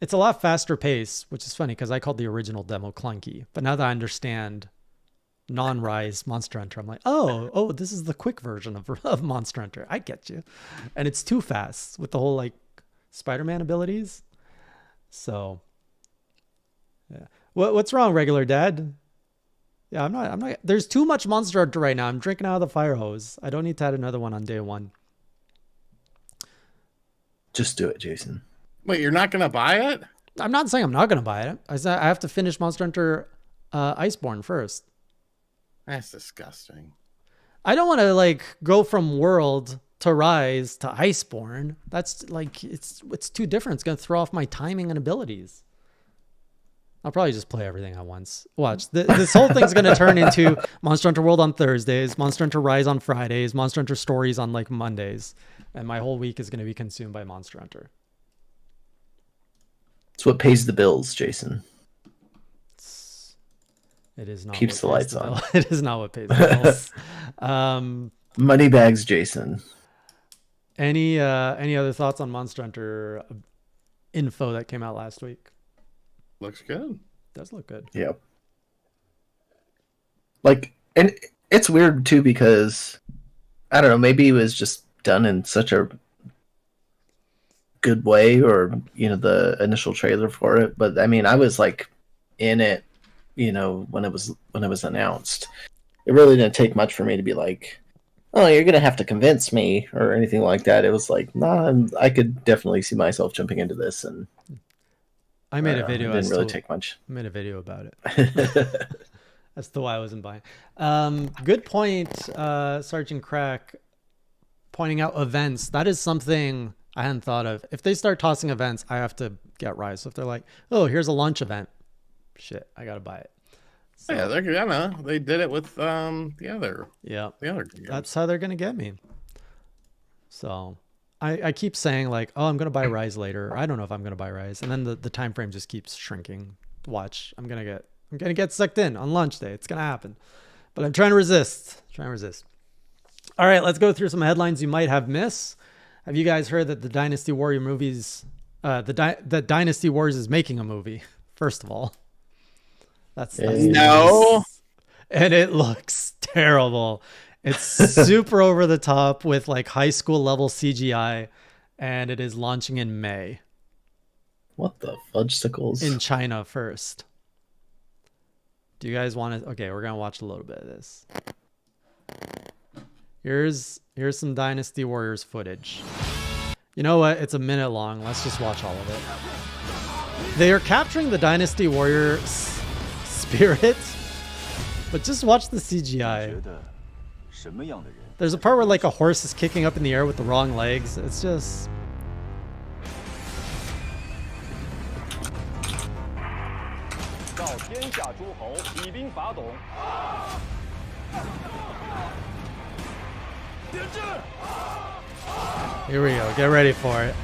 It's a lot faster pace, which is funny because I called the original demo clunky. But now that I understand non-Rise Monster Hunter, I'm like, oh, this is the quick version of Monster Hunter. I get you. And it's too fast with the whole like Spider-Man abilities. So yeah. What's wrong, regular dad? Yeah, I'm not. There's too much Monster Hunter right now. I'm drinking out of the fire hose. I don't need to add another one on day one. Just do it, Jason. Wait, you're not gonna buy it? I'm not saying I'm not gonna buy it. I said I have to finish Monster Hunter Iceborne first. That's disgusting. I don't want to like go from World to Rise to Iceborne. That's like it's too different. It's gonna throw off my timing and abilities. I'll probably just play everything at once. Watch. This whole thing's going to turn into Monster Hunter World on Thursdays, Monster Hunter Rise on Fridays, Monster Hunter Stories on like Mondays. And my whole week is going to be consumed by Monster Hunter. It's what pays the bills, Jason. It is not. Keeps the lights on. It is not what pays the bills. Money bags, Jason. Any other thoughts on Monster Hunter info that came out last week? Looks good. Does look good. Yep. Like, and it's weird too because I don't know, maybe it was just done in such a good way, or the initial trailer for it. But I mean, I was like in it, when it was announced. It really didn't take much for me to be like, oh, you're gonna have to convince me or anything like that. It was like, nah, I could definitely see myself jumping into this, and I made a video. It didn't really take much. I made a video about it. That's the why I wasn't buying. Good point, Sergeant Crack, pointing out events. That is something I hadn't thought of. If they start tossing events, I have to get Rise. So if they're like, oh, here's a launch event, shit, I gotta buy it. So, yeah, they're gonna. They did it with the other. Yeah, the other games. That's how they're gonna get me. So I keep saying like, oh, I'm gonna buy Rise later. I don't know if I'm gonna buy Rise, and then the time frame just keeps shrinking. Watch, I'm gonna get sucked in on launch day. It's gonna happen, but I'm trying to resist. All right, let's go through some headlines you might have missed. Have you guys heard that the Dynasty Warrior movies, that Dynasty Wars is making a movie? First of all, that's no, and it looks terrible. It's super over the top with like high school level CGI, and it is launching in May. What the fudgesicles? In China first. Do you guys want to? Okay, we're gonna watch a little bit of this. Here's some Dynasty Warriors footage. You know what? It's a minute long. Let's just watch all of it. They are capturing the Dynasty Warrior spirit, but just watch the CGI. There's a part where like a horse is kicking up in the air with the wrong legs. It's just... Here we go. Get ready for it.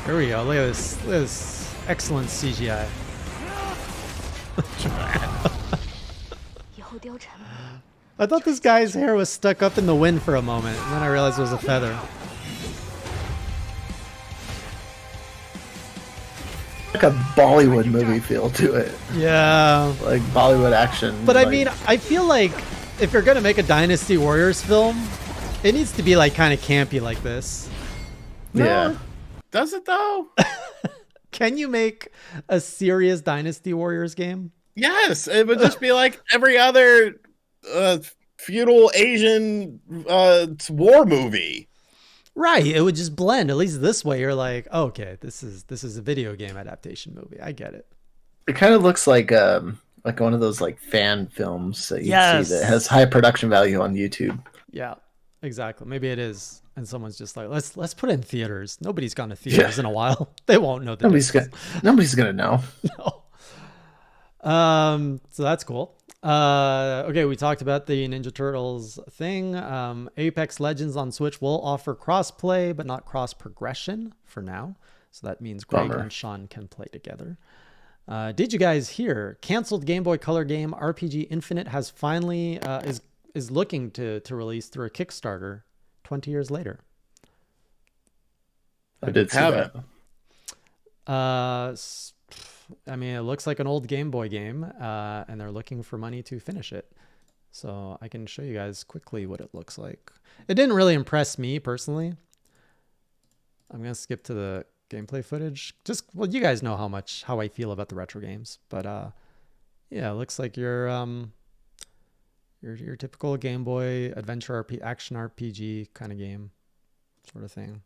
Here we go. Look at this. Look at this excellent CGI. I thought this guy's hair was stuck up in the wind for a moment, and then I realized it was a feather. Like a Bollywood movie feel to it. Yeah. Like Bollywood action. But like... I mean, I feel like if you're going to make a Dynasty Warriors film, it needs to be like kind of campy like this. Yeah. Does it though? Can you make a serious Dynasty Warriors game? Yes, it would just be like every other feudal Asian war movie. Right. It would just blend. At least this way, you're like, oh, okay, this is a video game adaptation movie. I get it. It kind of looks like one of those like fan films that you Yes. see that has high production value on YouTube. Yeah, exactly. Maybe it is. And someone's just like, let's put it in theaters. Nobody's gone to theaters in a while. They won't know the Nobody's gonna know. No. So that's cool. Okay, we talked about the Ninja Turtles thing. Apex Legends on Switch will offer cross-play, but not cross-progression for now. So that means Greg Bummer. and Sean can play together. Did you guys hear? Canceled Game Boy Color game RPG Infinite has finally is looking to release through a Kickstarter 20 years later. I did see Have that. I mean, it looks like an old Game Boy game, and they're looking for money to finish it. So I can show you guys quickly what it looks like. It didn't really impress me personally. I'm going to skip to the gameplay footage. Well, you guys know how I feel about the retro games, but yeah, it looks like your typical Game Boy adventure action RPG kind of game sort of thing.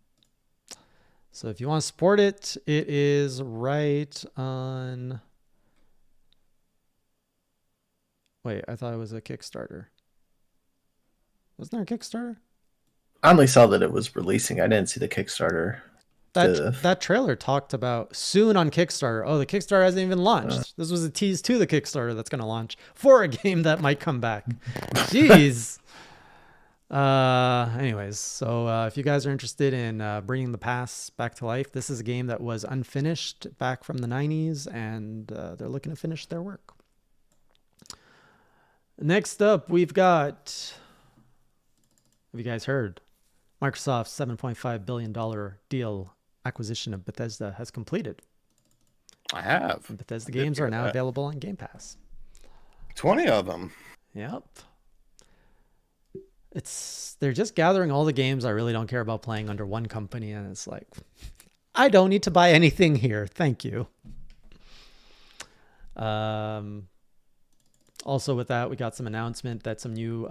So if you want to support it, it is right on. Wait, I thought it was a Kickstarter. Wasn't there a Kickstarter? I only saw that it was releasing. I didn't see the Kickstarter. That trailer talked about soon on Kickstarter. Oh, the Kickstarter hasn't even launched. This was a tease to the Kickstarter that's going to launch for a game that might come back. Jeez. Anyways, so if you guys are interested in bringing the past back to life, this is a game that was unfinished back from the 90s, and they're looking to finish their work. Next up, we've got, have you guys heard? Microsoft's $7.5 billion deal acquisition of Bethesda has completed. I have. And Bethesda games are now available on Game Pass. 20 of them. Yep. They're just gathering all the games I really don't care about playing under one company, and it's like, I don't need to buy anything here. Thank you. Also with that, we got some announcement that some new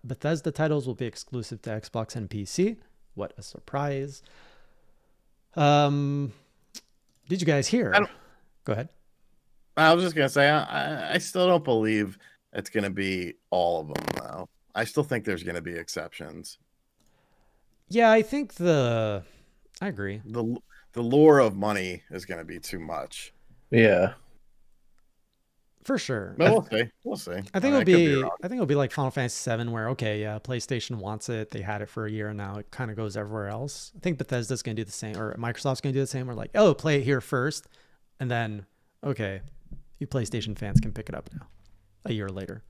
Bethesda titles will be exclusive to Xbox and PC. What a surprise. Did you guys hear? Go ahead. I was just going to say, I still don't believe it's going to be all of them, though. I still think there's going to be exceptions. Yeah, I think I agree. The lure of money is going to be too much. Yeah. For sure. But we'll see. We'll see. I think it'll be like Final Fantasy VII, where PlayStation wants it. They had it for a year, and now it kind of goes everywhere else. I think Bethesda's going to do the same, or Microsoft's going to do the same. We're like, oh, play it here first, and then okay, you PlayStation fans can pick it up now, a year later.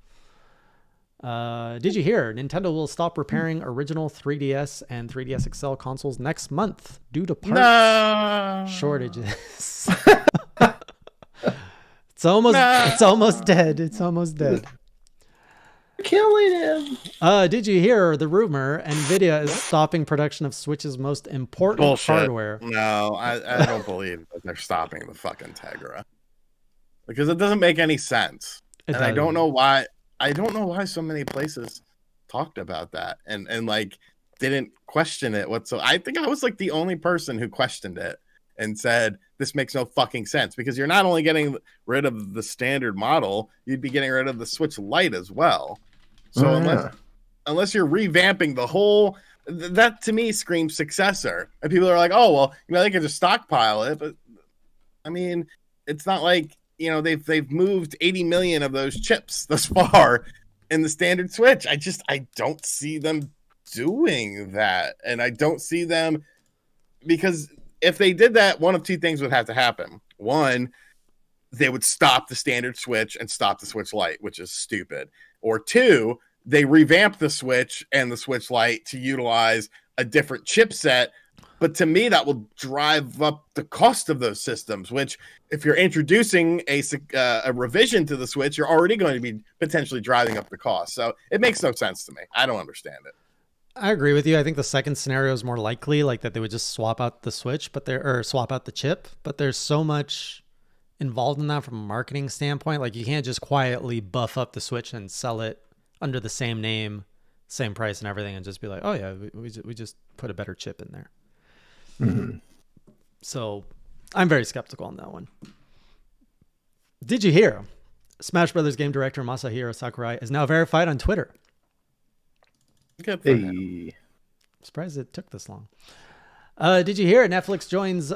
Did you hear? Nintendo will stop repairing original 3DS and 3DS XL consoles next month due to parts shortages. It's almost dead. It's almost dead. Killing him. Did you hear the rumor? Nvidia is stopping production of Switch's most important Bullshit. hardware. No, I don't believe that they're stopping the fucking Tegra. Because it doesn't make any sense. I don't know why. I don't know why so many places talked about that and like didn't question it whatsoever. I think I was like the only person who questioned it and said this makes no fucking sense, because you're not only getting rid of the standard model, you'd be getting rid of the Switch Lite as well. So unless you're revamping the whole, that to me screams successor. And people are like, oh well, they can just stockpile it, but I mean, it's not like they've moved 80 million of those chips thus far in the standard Switch. I don't see them doing that. And I don't see them, because if they did that, one of two things would have to happen. One, they would stop the standard Switch and stop the Switch Lite, which is stupid. Or two, they revamp the Switch and the Switch Lite to utilize a different chipset. But to me, that will drive up the cost of those systems, which if you're introducing a revision to the Switch, you're already going to be potentially driving up the cost. So it makes no sense to me. I don't understand it. I agree with you. I think the second scenario is more likely, like that they would just swap out the switch, or swap out the chip. But there's so much involved in that from a marketing standpoint. Like you can't just quietly buff up the switch and sell it under the same name, same price, and everything, and just be like, oh yeah, we just put a better chip in there. Mm-hmm. So I'm very skeptical on that one. Did you hear? Smash Brothers game director Masahiro Sakurai is now verified on Twitter. Good for him. Hey. I'm surprised it took this long. Did you hear? Netflix joins.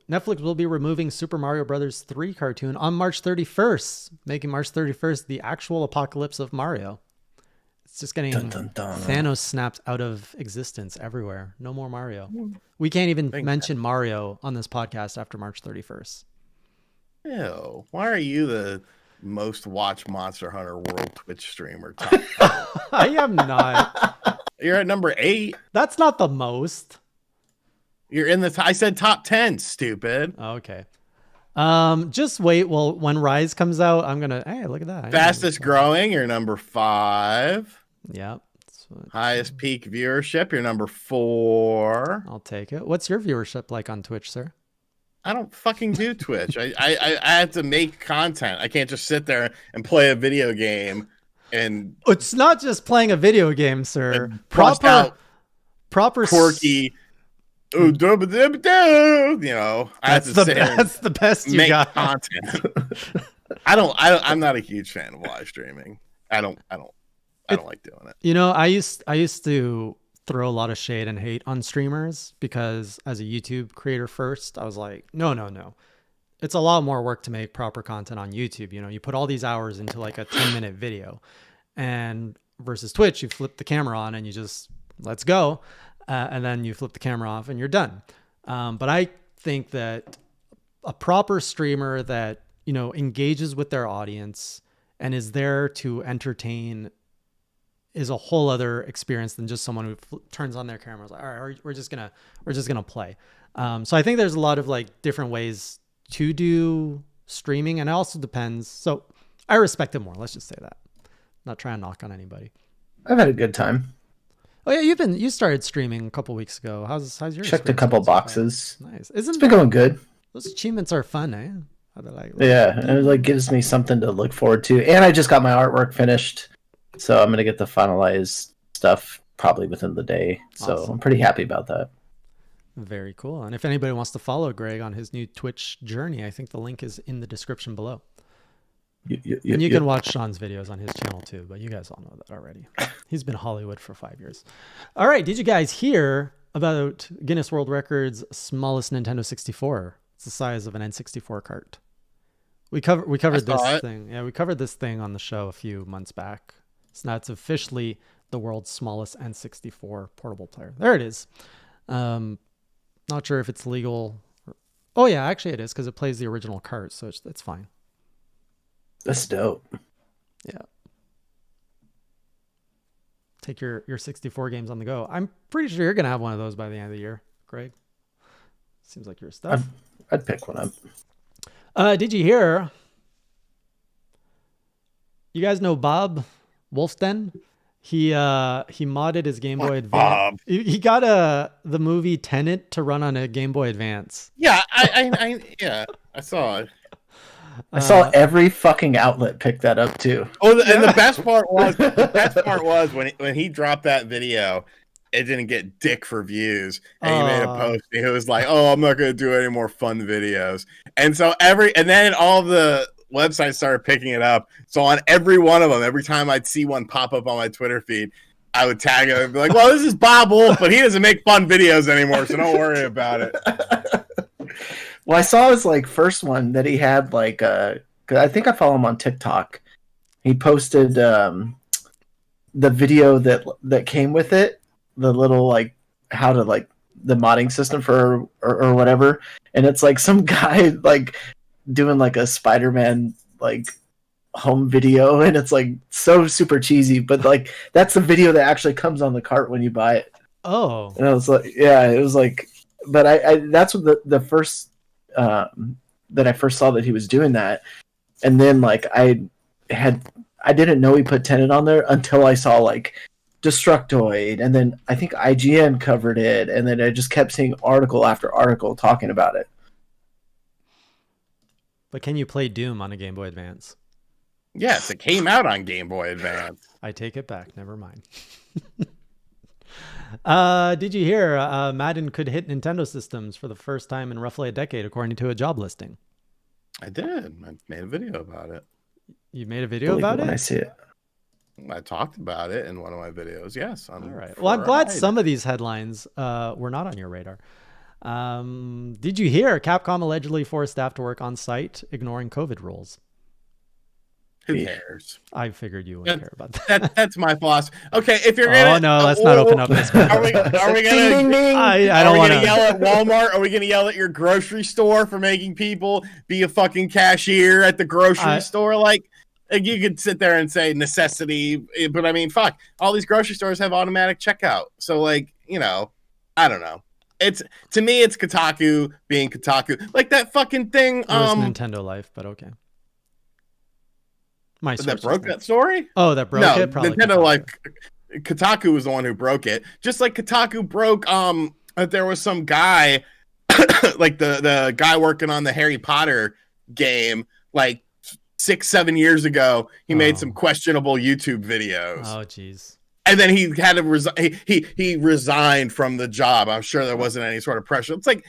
Netflix will be removing Super Mario Brothers 3 cartoon on March 31st, making March 31st the actual apocalypse of Mario. It's just getting Dun, dun, dun. Thanos snapped out of existence everywhere. No more Mario. We can't even mention Mario on this podcast after March 31st. Ew. Why are you the most watched Monster Hunter World Twitch streamer? I am not. You're at number 8. That's not the most. You're in the. I said top 10. Stupid. Okay. Just wait. Well, when Rise comes out, I'm gonna. Hey, look at that. Fastest growing. You're number 5. Yeah. Highest peak viewership. You're number 4. I'll take it. What's your viewership like on Twitch, sir? I don't fucking do Twitch. I have to make content. I can't just sit there and play a video game and It's not just playing a video game, sir. bust out Proper quirky. You know, I have to sit here and that's the best you make got. content. I'm not a huge fan of live streaming. I don't like doing it. You know, I used to throw a lot of shade and hate on streamers because as a YouTube creator first, I was like, no. It's a lot more work to make proper content on YouTube. You know, you put all these hours into like a 10-minute video, and versus Twitch, you flip the camera on and you just let's go. And then you flip the camera off and you're done. But I think that a proper streamer that, you know, engages with their audience and is there to entertain is a whole other experience than just someone who turns on their camera and is like, all right, we're just gonna play. So I think there's a lot of like different ways to do streaming, and it also depends. So I respect it more. Let's just say that. Not trying to knock on anybody. I've had a good time. Oh yeah, you started streaming a couple weeks ago. How's your Checked a experience couple been so far? boxes. Nice. It's been going good. Those achievements are fun, eh? How they like Yeah, and it like gives me something to look forward to. And I just got my artwork finished, so I'm gonna get the finalized stuff probably within the day. So Awesome. I'm pretty happy about that. Very cool. And if anybody wants to follow Greg on his new Twitch journey, I think the link is in the description below. And you can watch Sean's videos on his channel too, but you guys all know that already. He's been Hollywood for 5 years. All right. Did you guys hear about Guinness World Records' smallest Nintendo 64? It's the size of an N64 cart. We covered this thing. Yeah, we covered this thing on the show a few months back. So now it's officially the world's smallest N64 portable player. There it is. Not sure if it's legal. Oh yeah, actually it is because it plays the original cart, so it's fine. That's dope. Yeah. Take your 64 games on the go. I'm pretty sure you're going to have one of those by the end of the year, Greg. Seems like your stuff. I'd pick one up. Did you hear? You guys know Bob Wolfden? He modded his Game Boy Advance. Bob? He got the movie Tenet to run on a Game Boy Advance. Yeah, I saw it. I saw every fucking outlet pick that up too. Oh, and the best part was when he dropped that video, it didn't get dick for views, and he made a post. He was like, "Oh, I'm not gonna do any more fun videos." And so then all the websites started picking it up. So on every one of them, every time I'd see one pop up on my Twitter feed, I would tag it and be like, "Well, this is Bob Wolf, but he doesn't make fun videos anymore, so don't worry about it." Well, I saw his like first one that he had like 'cause I think I follow him on TikTok. He posted the video that came with it, the little like how to like the modding system for or whatever, and it's like some guy like doing like a Spider-Man like home video, and it's like so super cheesy, but like that's the video that actually comes on the cart when you buy it. Oh. And I was like, yeah, it was like, but I that's what the first that I first saw that he was doing that, and then like I didn't know he put Tenet on there until I saw like Destructoid, and then I think IGN covered it, and then I just kept seeing article after article talking about it. But can you play Doom on a Game Boy Advance? Yes, it came out on Game Boy Advance. I take it back. Never mind. Did you hear Madden could hit Nintendo systems for the first time in roughly a decade, according to a job listing? I did. I made a video about it. You made a video about it? When I see it. I talked about it in one of my videos. Yes. All right. Well, I'm glad some of these headlines were not on your radar. Did you hear Capcom allegedly forced staff to work on site, ignoring COVID rules? Who cares? I figured you wouldn't care about that. That's my philosophy. Okay, if you're gonna, oh no, let's not open up this. Are we gonna? Ding, ding, ding. I don't want to yell at Walmart. Are we gonna yell at your grocery store for making people be a fucking cashier at the grocery store? Like you could sit there and say necessity, but I mean, fuck. All these grocery stores have automatic checkout, so like I don't know. It's to me, it's Kotaku being Kotaku, like that fucking thing. It was Nintendo Life, but okay. That broke that story? Oh, that broke it? Probably Nintendo Life. Kotaku was the one who broke it. Just like Kotaku broke, there was some guy, like the guy working on the Harry Potter game, like 6-7 years ago. He made some questionable YouTube videos. Oh, jeez. And then he had to resign. He resigned from the job. I'm sure there wasn't any sort of pressure. It's like,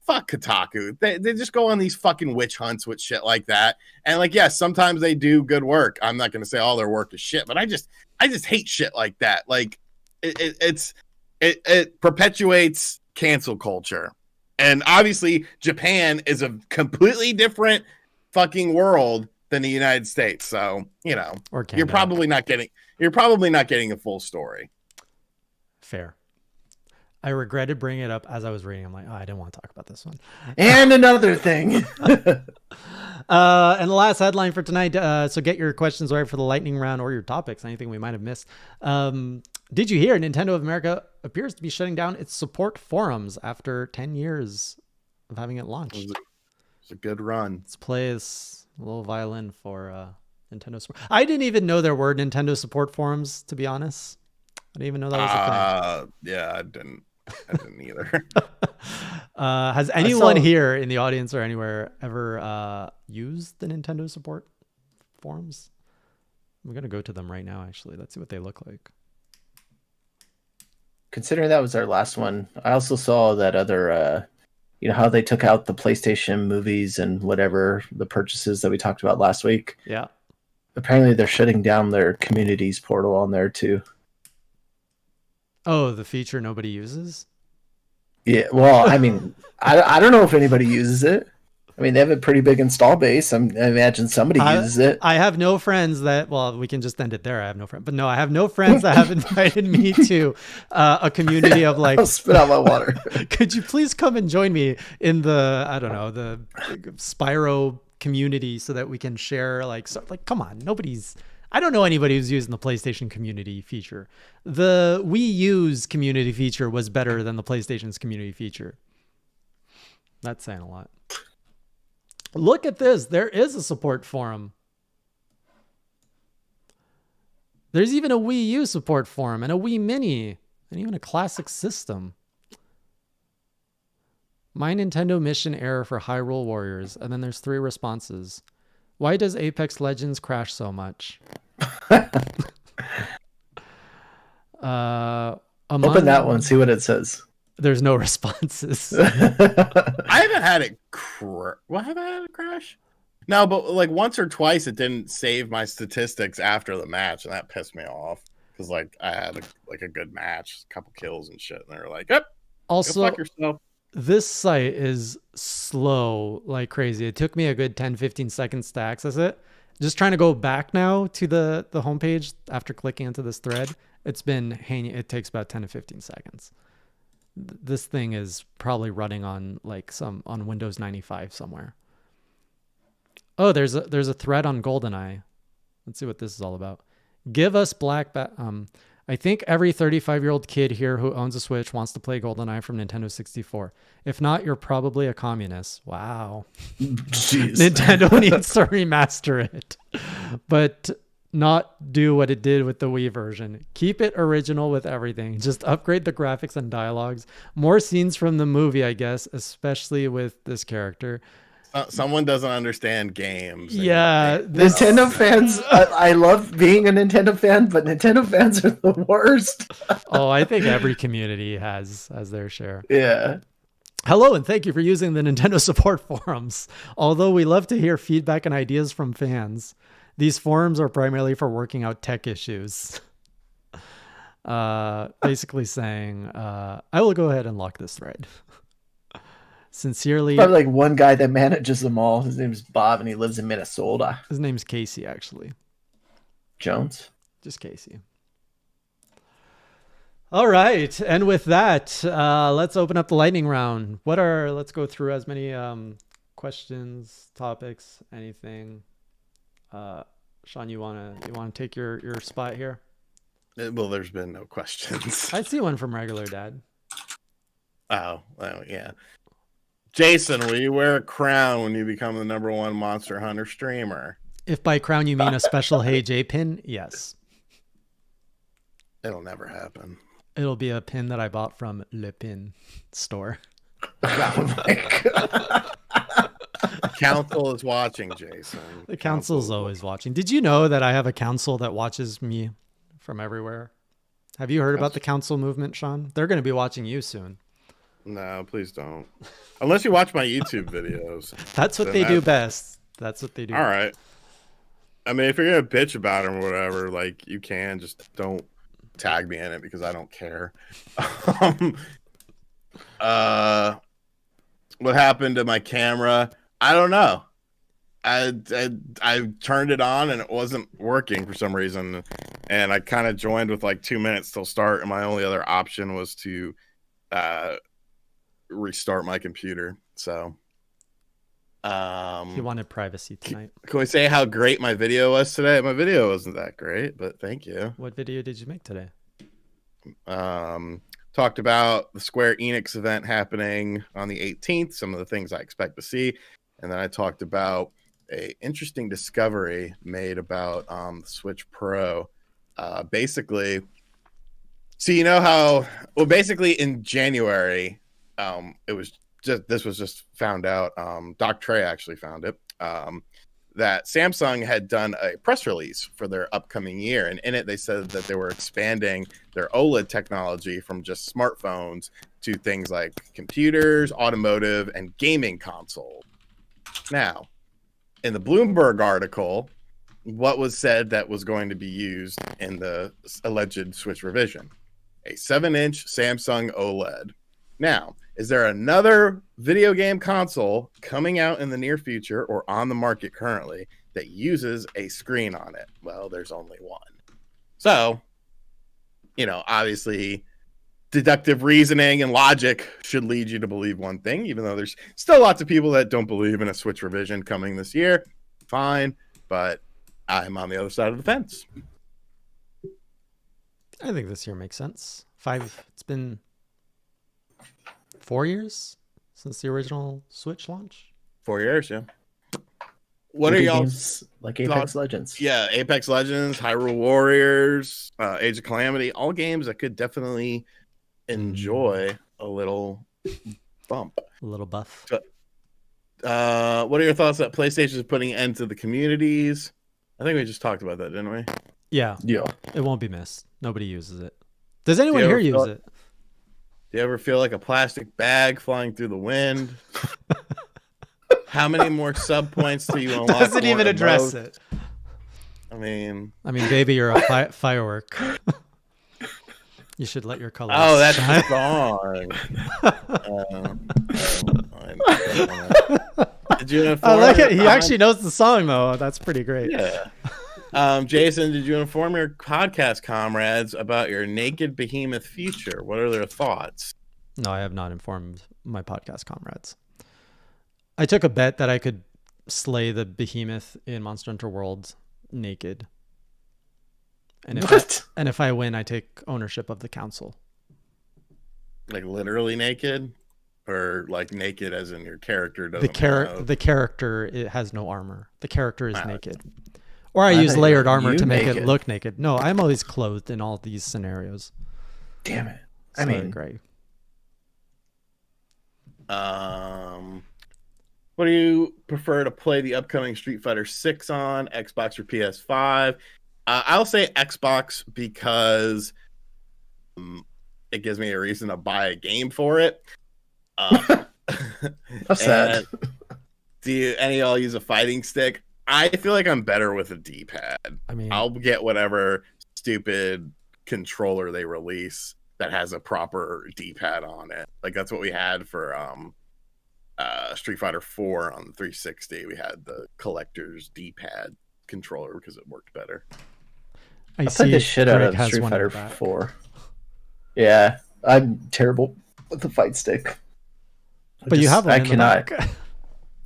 fuck Kotaku. They just go on these fucking witch hunts with shit like that. And like, yes, sometimes they do good work. I'm not going to say all their work is shit, but I just hate shit like that. Like it perpetuates cancel culture. And obviously Japan is a completely different fucking world than the United States. So, or you're probably not getting a full story. Fair. I regretted bringing it up as I was reading. I'm like, oh, I didn't want to talk about this one. And another thing. And the last headline for tonight. So get your questions ready for the lightning round or your topics, anything we might have missed. Did you hear Nintendo of America appears to be shutting down its support forums after 10 years of having it launched? It's a good run. Let's play this little violin for Nintendo support. I didn't even know there were Nintendo support forums, to be honest. I didn't even know that was a thing. Yeah, I didn't either. Has anyone here in the audience or anywhere ever used the Nintendo support forums? I'm going to go to them right now, actually. Let's see what they look like. Considering that was our last one, I also saw that other, how they took out the PlayStation movies and whatever, the purchases that we talked about last week. Yeah. Apparently they're shutting down their communities portal on there too. Oh, the feature nobody uses? Yeah, well, I mean, I don't know if anybody uses it. I mean, they have a pretty big install base. I imagine somebody uses it. I have no friends that, well, we can just end it there. I have no friends. But no, I have no friends that have invited me to a community of like... I'll spit out my water. Could you please come and join me in the, I don't know, the Spyro community so that we can share come on, I don't know anybody who's using the PlayStation community feature. The Wii U's community feature was better than the PlayStation's community feature. That's saying a lot. Look at this. There is a support forum. There's even a Wii U support forum and a Wii Mini and even a classic system. My Nintendo mission error for Hyrule Warriors. And then there's 3 responses. Why does Apex Legends crash so much? Open that one, see what it says. There's no responses. I haven't had it have I had it crash? No, but like once or twice it didn't save my statistics after the match, and that pissed me off because I had a good match, a couple kills and shit, and they were like, "Yep, also, go fuck yourself." This site is slow like crazy. It took me a good 10-15 seconds to access it. Just trying to go back now to the homepage after clicking into this thread. It's been hanging. It takes about 10 to 15 seconds. This thing is probably running on on Windows 95 somewhere. Oh, there's a thread on GoldenEye. Let's see what this is all about. Give us I think every 35-year-old kid here who owns a Switch wants to play GoldenEye from Nintendo 64. If not, you're probably a communist. Wow. Jeez. Nintendo needs to remaster it. But not do what it did with the Wii version. Keep it original with everything. Just upgrade the graphics and dialogues. More scenes from the movie, I guess, especially with this character. Someone doesn't understand games. Yeah, Nintendo fans, I love being a Nintendo fan, but Nintendo fans are the worst. Oh, I think every community has their share. Yeah. Hello, and thank you for using the Nintendo support forums. Although we love to hear feedback and ideas from fans, these forums are primarily for working out tech issues. Basically saying, I will go ahead and lock this thread. Sincerely, Probably like one guy that manages them all. His name's Bob, and he lives in Minnesota. his name's Casey, actually. Jones. Just Casey. All right, and with that, let's open up the lightning round. Let's go through as many questions, topics, anything. Sean, you wanna take your spot here? Well, there's been no questions. I see one from regular dad. Oh, yeah. Jason, will you wear a crown when you become the #1 Monster Hunter streamer? If by crown you mean a special Hey J pin, yes. It'll never happen. It'll be a pin that I bought from Le Pin store. Oh my God. The council is watching, Jason. The council's always watching. Did you know that I have a council that watches me from everywhere? Have you heard about the council movement, Sean? They're going to be watching you soon. No, please don't. Unless you watch my YouTube videos. That's what they do best. That's what they do. All right. I mean, if you're gonna bitch about him or whatever, like you can, just don't tag me in it because I don't care. What happened to my camera? I don't know. I turned it on and it wasn't working for some reason, and I kind of joined with like 2 minutes till start, and my only other option was to restart my computer. So He wanted privacy tonight. can we say how great my video was today? My video wasn't that great, but thank you. What video did you make today? Talked about the Square Enix event happening on the 18th, some of the things I expect to see, and then I talked about a interesting discovery made about the Switch Pro. Basically, so you know how basically in January, this was just found out. Doc Trey actually found it. That Samsung had done a press release for their upcoming year, and in it they said that they were expanding their OLED technology from just smartphones to things like computers, automotive, and gaming consoles. Now, in the Bloomberg article, what was said that was going to be used in the alleged Switch revision? A 7-inch Samsung OLED. Now, is there another video game console coming out in the near future or on the market currently that uses a screen on it? Well, there's only one. So, obviously, deductive reasoning and logic should lead you to believe one thing, even though there's still lots of people that don't believe in a Switch revision coming this year. Fine, but I'm on the other side of the fence. I think this year makes sense. It's been 4 years since the original Switch launch. 4 years, yeah. What are Movie y'all games like Apex thoughts? Legends? Yeah, Apex Legends, Hyrule Warriors, Age of Calamity, all games I could definitely enjoy a little bump. A little buff. What are your thoughts that PlayStation is putting end to the communities? I think we just talked about that, didn't we? Yeah, Yeah. it won't be missed. Nobody uses it. Does anyone Do you here ever use feel- it? Do you ever feel like a plastic bag flying through the wind? How many more sub points do you unlock? Doesn't even more address emotes? it. I mean, Baby, you're a firework. You should let your colors oh, that's shine. the song. Did you inform I like it. He your actually knows the song, though. That's pretty great. Yeah. Jason, did you inform your podcast comrades about your naked behemoth future? What are their thoughts? No, I have not informed my podcast comrades. I took a bet that I could slay the behemoth in Monster Hunter World naked. And if I win, I take ownership of the council. Like literally naked? Or like naked as in your character doesn't The character, it has no armor. The character is naked. Or I use thought layered you armor to make it naked. look naked. No, I'm always clothed in all these scenarios. Damn it. Sorry, Greg. What do you prefer to play the upcoming Street Fighter 6 on, Xbox or PS5? I'll say Xbox because it gives me a reason to buy a game for it. That's sad. Do any of y'all use a fighting stick? I feel like I'm better with a D-pad. I mean, I'll get whatever stupid controller they release that has a proper D-pad on it. Like that's what we had for Street Fighter 4 on the 360. We had the collector's D-pad controller because it worked better. I played the shit out Greg of has Street one in Fighter the back. 4. Yeah, I'm terrible with the fight stick. But you have one in the back.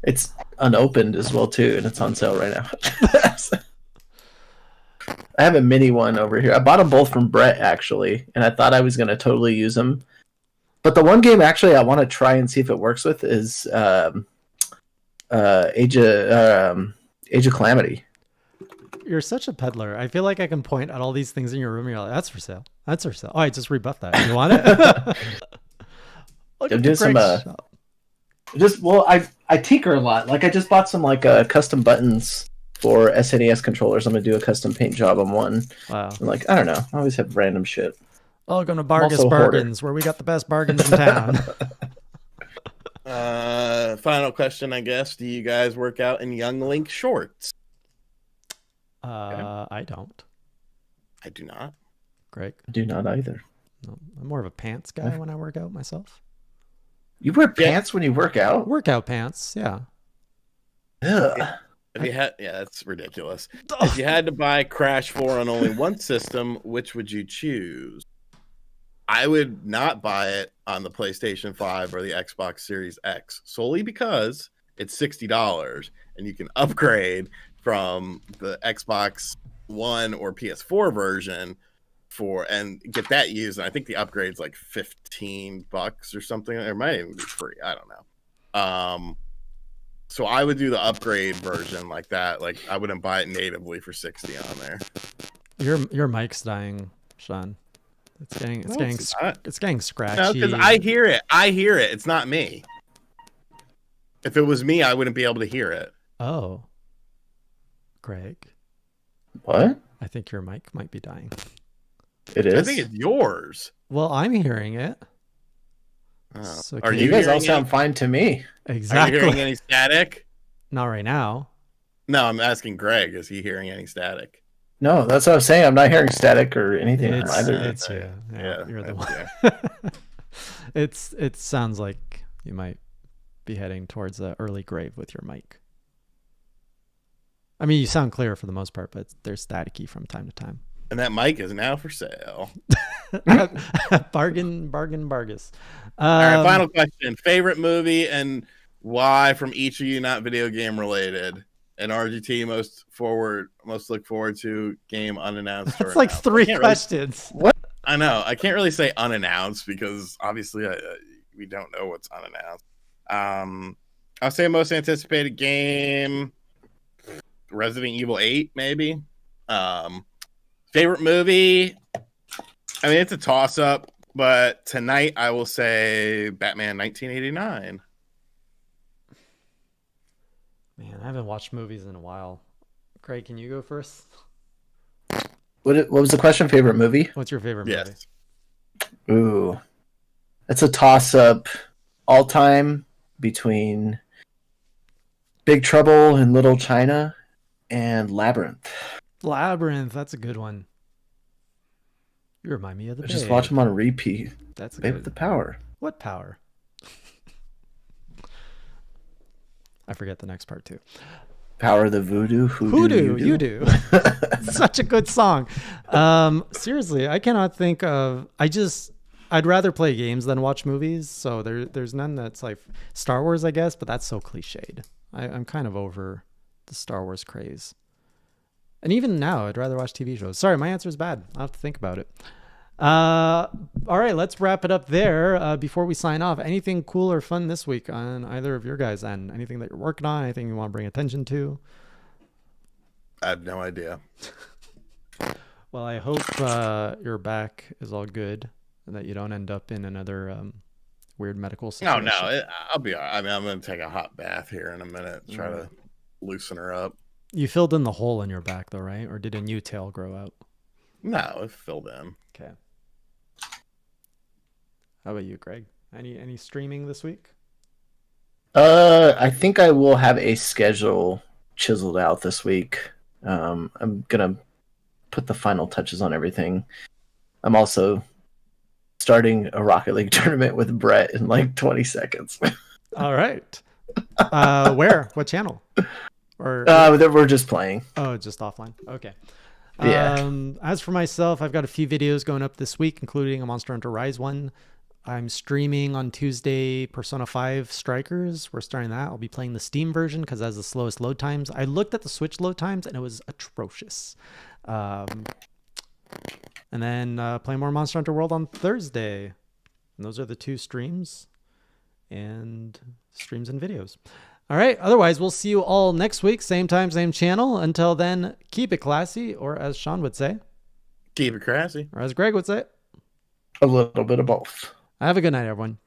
It's unopened as well too, and it's on sale right now. I have a mini one over here. I bought them both from Brett actually, and I thought I was going to totally use them. But the one game actually I want to try and see if it works with is Age of Calamity. You're such a peddler. I feel like I can point at all these things in your room. And you're like, that's for sale. That's for sale. Oh, I just rebuffed that. You want it? I'm doing some. I tinker a lot. Like I just bought some custom buttons for SNES controllers. I'm gonna do a custom paint job on one. Wow. And I don't know. I always have random shit. Welcome to Bargus also a hoarder. Bargains, where we got the best bargains in town. Final question, I guess. Do you guys work out in Young Link shorts? I don't. I do not. Greg? I do not either. No, I'm more of a pants guy when I work out myself. You wear pants when you work out? Workout pants, yeah. Ugh. If you had, yeah, that's ridiculous. If you had to buy Crash 4 on only one system, which would you choose? I would not buy it on the PlayStation 5 or the Xbox Series X solely because it's $60 and you can upgrade from the Xbox One or PS4 version and get that used. And I think the upgrade's like $15 or something. It might even be free. I don't know. So I would do the upgrade version like that. Like I wouldn't buy it natively for 60 on there. Your mic's dying, Sean. It's getting scratchy. No, because I hear it. It's not me. If it was me, I wouldn't be able to hear it. Oh. Greg. What? I think your mic might be dying. It is? I think it's yours. Well, I'm hearing it. Oh. So Are You guys all sound fine to me. Exactly. Are you hearing any static? Not right now. No, I'm asking Greg. Is he hearing any static? No, that's what I'm saying. I'm not hearing static or anything either. It's you. Yeah, You're the one. yeah. It sounds like you might be heading towards an early grave with your mic. I mean, you sound clear for the most part, but there's staticky from time to time. And that mic is now for sale. Bargain, bargus. All right, final question. Favorite movie and why from each of you, not video game related? And RGT most look forward to game unannounced. That's like three questions. What? I know. I can't really say unannounced because obviously we don't know what's unannounced. I'll say most anticipated game, Resident Evil 8, maybe. Favorite movie, I mean, it's a toss-up, but tonight I will say Batman 1989. Man, I haven't watched movies in a while. Craig, can you go first? What was the question? Favorite movie? What's your favorite movie? Yes. Ooh. It's a toss-up all time between Big Trouble in Little China and Labyrinth. Labyrinth, that's a good one. You remind me of the Just Babe. watch them on repeat. That's a Babe good. with the power. What power? I forget the next part too. Power of the voodoo. Hoodoo, you do. Such a good song. Seriously, I cannot think of. I'd rather play games than watch movies. So there's none that's like Star Wars, I guess, but that's so cliched. I'm kind of over the Star Wars craze. And even now, I'd rather watch TV shows. Sorry, my answer is bad. I'll have to think about it. All right, let's wrap it up there. Before we sign off, anything cool or fun this week on either of your guys' end? Anything that you're working on? Anything you want to bring attention to? I have no idea. Well, I hope your back is all good and that you don't end up in another weird medical No, situation. I'll be all right. I mean, I'm going to take a hot bath here in a minute, try to loosen her up. You filled in the hole in your back, though, right? Or did a new tail grow out? No, it filled in. Okay. How about you, Greg? Any streaming this week? I think I will have a schedule chiseled out this week. I'm gonna put the final touches on everything. I'm also starting a Rocket League tournament with Brett in like 20 seconds. All right. Where? What channel? Or We're just playing. oh, just offline. Okay. Yeah. As for myself, I've got a few videos going up this week, including a Monster Hunter Rise one. I'm streaming on Tuesday Persona 5 Strikers. We're starting that. I'll be playing the Steam version because it has the slowest load times. I looked at the Switch load times and it was atrocious. And then play more Monster Hunter World on Thursday. And those are the two streams and videos. All right. Otherwise, we'll see you all next week. Same time, same channel. Until then, keep it classy, or as Sean would say, Keep it crassy. or as Greg would say, A little bit of both. have a good night, everyone.